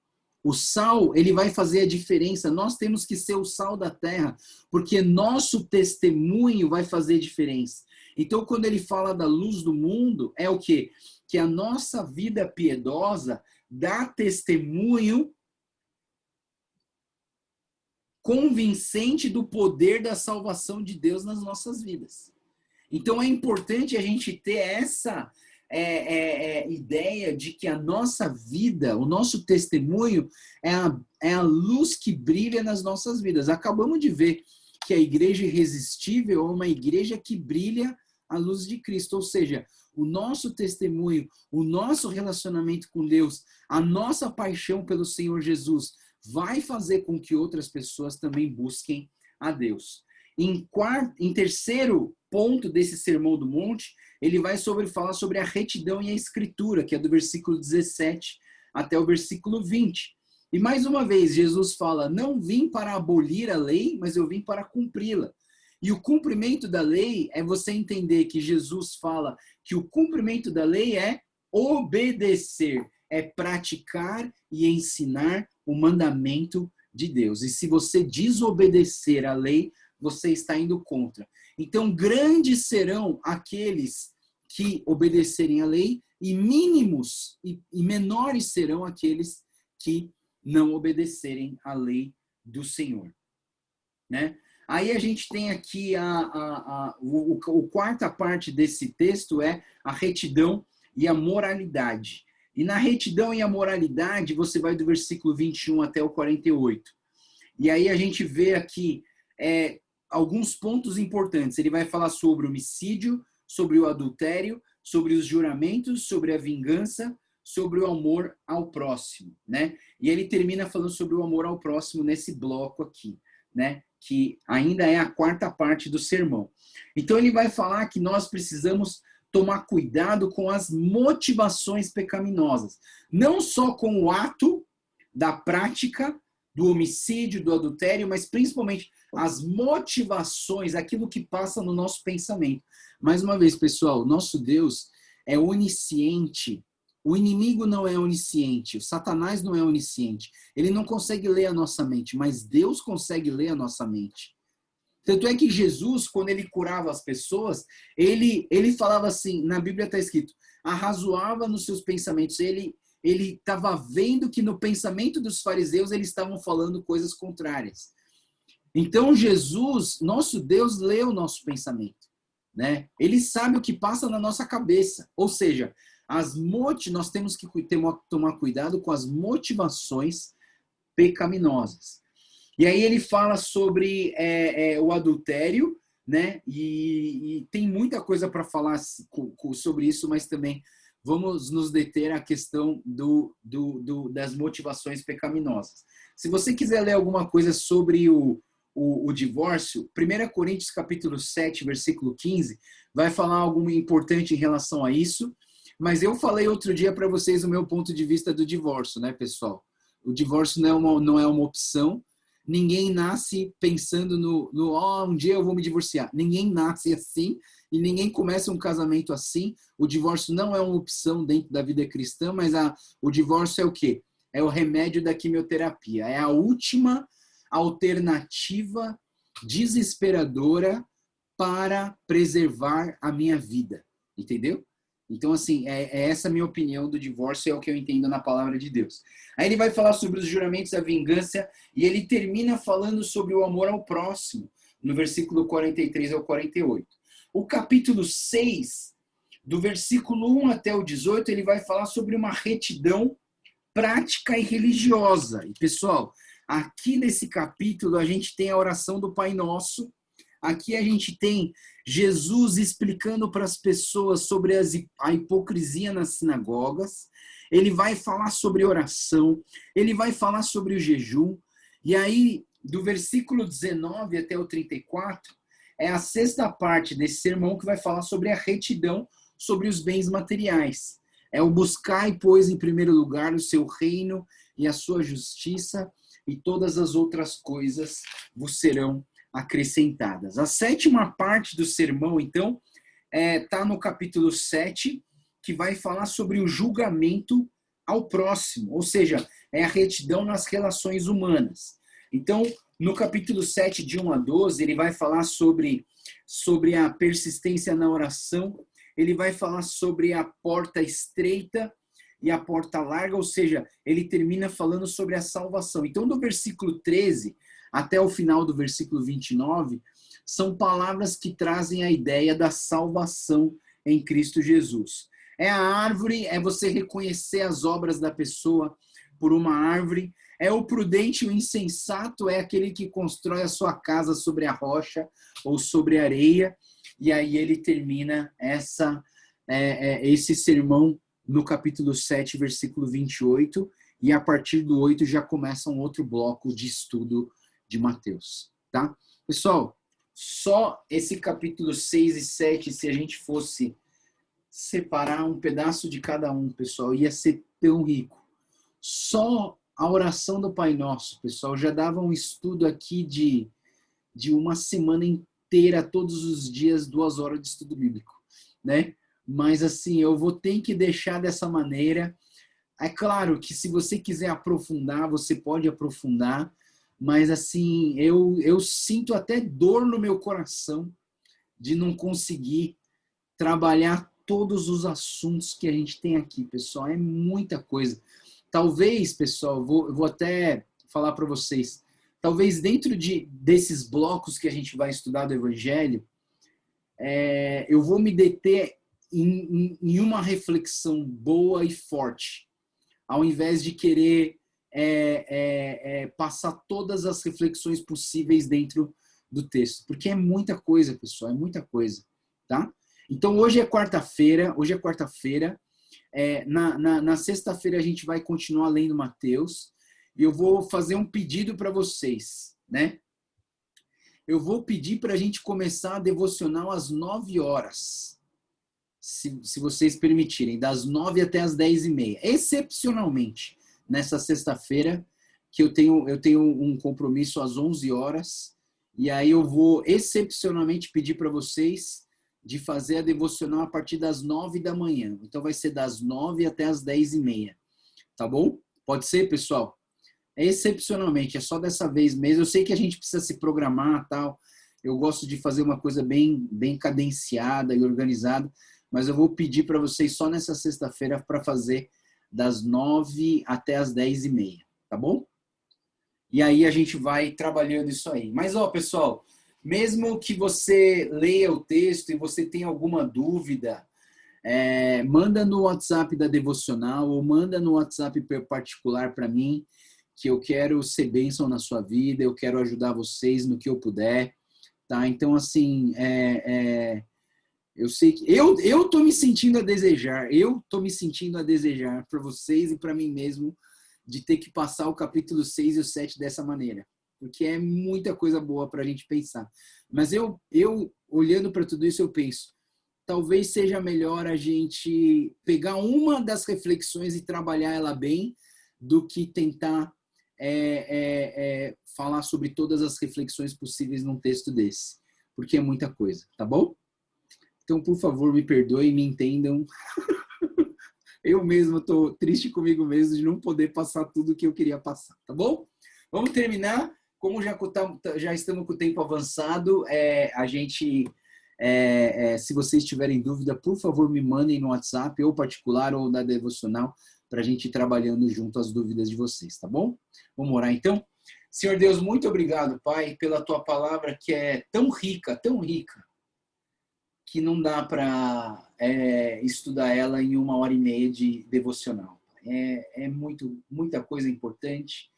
O sal, ele vai fazer a diferença. Nós temos que ser o sal da terra, porque nosso testemunho vai fazer diferença. Então, quando ele fala da luz do mundo, é o quê? Que a nossa vida piedosa dá testemunho convincente do poder da salvação de Deus nas nossas vidas. Então, é importante a gente ter essa ideia de que a nossa vida, o nosso testemunho é a luz que brilha nas nossas vidas. Acabamos de ver que a igreja irresistível é uma igreja que brilha a luz de Cristo, ou seja, o nosso testemunho, o nosso relacionamento com Deus, a nossa paixão pelo Senhor Jesus vai fazer com que outras pessoas também busquem a Deus. Em terceiro ponto desse Sermão do Monte, ele vai falar sobre a retidão e a escritura, que é do versículo 17 até o versículo 20. E mais uma vez, Jesus fala, não vim para abolir a lei, mas eu vim para cumpri-la. E o cumprimento da lei é você entender que Jesus fala que o cumprimento da lei é obedecer, é praticar e ensinar o mandamento de Deus. E se você desobedecer a lei, você está indo contra. Então, grandes serão aqueles que obedecerem à lei, e mínimos e menores serão aqueles que não obedecerem à lei do Senhor, né? Aí a gente tem aqui a quarta parte desse texto é a retidão e a moralidade. E na retidão e a moralidade, você vai do versículo 21 até o 48. E aí a gente vê aqui alguns pontos importantes. Ele vai falar sobre o homicídio, sobre o adultério, sobre os juramentos, sobre a vingança, sobre o amor ao próximo, né? E ele termina falando sobre o amor ao próximo nesse bloco aqui, né? Que ainda é a quarta parte do sermão. Então ele vai falar que nós precisamos tomar cuidado com as motivações pecaminosas, não só com o ato da prática do homicídio, do adultério, mas principalmente as motivações, aquilo que passa no nosso pensamento. Mais uma vez, pessoal, nosso Deus é onisciente. O inimigo não é onisciente, o Satanás não é onisciente. Ele não consegue ler a nossa mente, mas Deus consegue ler a nossa mente. Tanto é que Jesus, quando ele curava as pessoas, ele falava assim, na Bíblia está escrito, arrazoava nos seus pensamentos. Ele estava vendo que no pensamento dos fariseus eles estavam falando coisas contrárias. Então Jesus, nosso Deus, lê o nosso pensamento, né? Ele sabe o que passa na nossa cabeça. Ou seja, nós temos que tomar cuidado com as motivações pecaminosas. E aí ele fala sobre o adultério, né? E tem muita coisa para falar sobre isso, mas também vamos nos deter à questão das motivações pecaminosas. Se você quiser ler alguma coisa sobre o o divórcio, 1 Coríntios capítulo 7, versículo 15, vai falar algo importante em relação a isso, mas eu falei outro dia para vocês o meu ponto de vista do divórcio, né, pessoal? O divórcio não é uma opção, ninguém nasce pensando um dia eu vou me divorciar. Ninguém nasce assim e ninguém começa um casamento assim. O divórcio não é uma opção dentro da vida cristã, mas o divórcio é o quê? É o remédio da quimioterapia. É a última alternativa desesperadora para preservar a minha vida. Entendeu? Então, assim, é essa a minha opinião do divórcio, é o que eu entendo na palavra de Deus. Aí ele vai falar sobre os juramentos, a vingança, e ele termina falando sobre o amor ao próximo, no versículo 43 ao 48. O capítulo 6, do versículo 1 até o 18, ele vai falar sobre uma retidão prática e religiosa. E, pessoal, aqui nesse capítulo a gente tem a oração do Pai Nosso. Aqui a gente tem Jesus explicando para as pessoas sobre a hipocrisia nas sinagogas. Ele vai falar sobre oração, ele vai falar sobre o jejum. E aí, do versículo 19 até o 34, é a sexta parte desse sermão que vai falar sobre a retidão, sobre os bens materiais. É o buscai, pois, em primeiro lugar o seu reino e a sua justiça, e todas as outras coisas vos serão acrescentadas. A sétima parte do sermão, então, está no capítulo 7, que vai falar sobre o julgamento ao próximo, ou seja, é a retidão nas relações humanas. Então, no capítulo 7, de 1 a 12, ele vai falar sobre a persistência na oração, ele vai falar sobre a porta estreita e a porta larga, ou seja, ele termina falando sobre a salvação. Então, do versículo 13 até o final do versículo 29, são palavras que trazem a ideia da salvação em Cristo Jesus. É a árvore, é você reconhecer as obras da pessoa por uma árvore. É o prudente, o insensato, é aquele que constrói a sua casa sobre a rocha ou sobre a areia. E aí ele termina esse sermão no capítulo 7, versículo 28. E a partir do 8 já começa um outro bloco de estudo de Mateus, tá? Pessoal, só esse capítulo 6 e 7, se a gente fosse separar um pedaço de cada um, pessoal, ia ser tão rico. Só a oração do Pai Nosso, pessoal, já dava um estudo aqui de uma semana inteira, todos os dias, 2 horas de estudo bíblico, né? Mas assim, eu vou ter que deixar dessa maneira. É claro que se você quiser aprofundar, você pode aprofundar, mas assim, eu sinto até dor no meu coração de não conseguir trabalhar todos os assuntos que a gente tem aqui, pessoal. É muita coisa. Talvez, pessoal, eu vou até falar para vocês, talvez dentro desses blocos que a gente vai estudar do Evangelho, eu vou me deter em uma reflexão boa e forte, ao invés de querer passar todas as reflexões possíveis dentro do texto, porque é muita coisa, pessoal, é muita coisa, tá? Então, hoje é quarta-feira, na sexta-feira a gente vai continuar lendo Mateus, e eu vou fazer um pedido para vocês, né? Eu vou pedir para a gente começar a devocional às 9 horas, se vocês permitirem, das 9 até as 10h30, excepcionalmente, nessa sexta-feira, que eu tenho um compromisso às 11 horas, e aí eu vou excepcionalmente pedir para vocês de fazer a devocional a partir das 9 da manhã. Então vai ser das 9 até as 10h30, tá bom? Pode ser, pessoal? Excepcionalmente, é só dessa vez mesmo. Eu sei que a gente precisa se programar, tal. Eu gosto de fazer uma coisa bem cadenciada e organizada, mas eu vou pedir para vocês só nessa sexta-feira para fazer das 9 até as 10h30, tá bom? E aí a gente vai trabalhando isso aí. Mas, pessoal, mesmo que você leia o texto e você tenha alguma dúvida, manda no WhatsApp da Devocional ou manda no WhatsApp particular para mim, que eu quero ser bênção na sua vida, eu quero ajudar vocês no que eu puder, tá? Então, assim, eu sei que eu tô me sentindo a desejar, para vocês e para mim mesmo, de ter que passar o capítulo 6 e o 7 dessa maneira, porque é muita coisa boa para a gente pensar. Mas eu olhando para tudo isso, eu penso, talvez seja melhor a gente pegar uma das reflexões e trabalhar ela bem, do que tentar falar sobre todas as reflexões possíveis num texto desse, porque é muita coisa, tá bom? Então, por favor, me perdoem, me entendam. Eu mesmo estou triste comigo mesmo de não poder passar tudo o que eu queria passar, tá bom? Vamos terminar. Como já estamos com o tempo avançado, a gente, se vocês tiverem dúvida, por favor, me mandem no WhatsApp, ou particular, ou na devocional, para a gente ir trabalhando junto as dúvidas de vocês, tá bom? Vamos orar então? Senhor Deus, muito obrigado, Pai, pela tua palavra que é tão rica, que não dá para estudar ela em 1h30 de devocional. Muita coisa importante,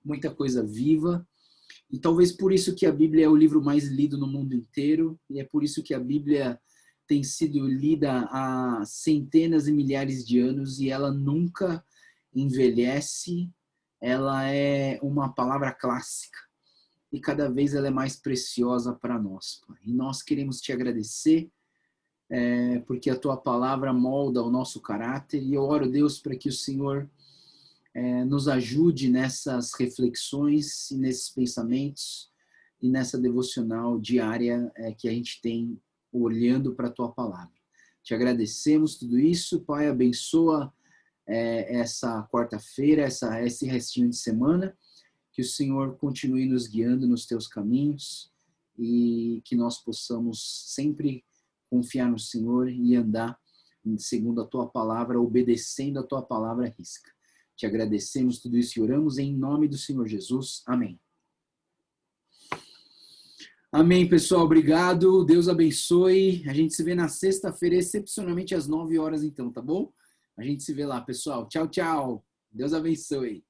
muita coisa viva, e talvez por isso que a Bíblia é o livro mais lido no mundo inteiro, e é por isso que a Bíblia tem sido lida há centenas e milhares de anos, e ela nunca envelhece, ela é uma palavra clássica, e cada vez ela é mais preciosa para nós, Pai. E nós queremos te agradecer, porque a tua palavra molda o nosso caráter, e eu oro, Deus, para que o Senhor nos ajude nessas reflexões e nesses pensamentos e nessa devocional diária que a gente tem olhando para a tua palavra. Te agradecemos tudo isso, Pai, abençoa essa quarta-feira, esse restinho de semana, que o Senhor continue nos guiando nos teus caminhos e que nós possamos sempre confiar no Senhor e andar segundo a tua palavra, obedecendo a tua palavra à risca. Te agradecemos tudo isso e oramos em nome do Senhor Jesus. Amém. Amém, pessoal. Obrigado. Deus abençoe. A gente se vê na sexta-feira, excepcionalmente às 9 horas, então, tá bom? A gente se vê lá, pessoal. Tchau, tchau. Deus abençoe.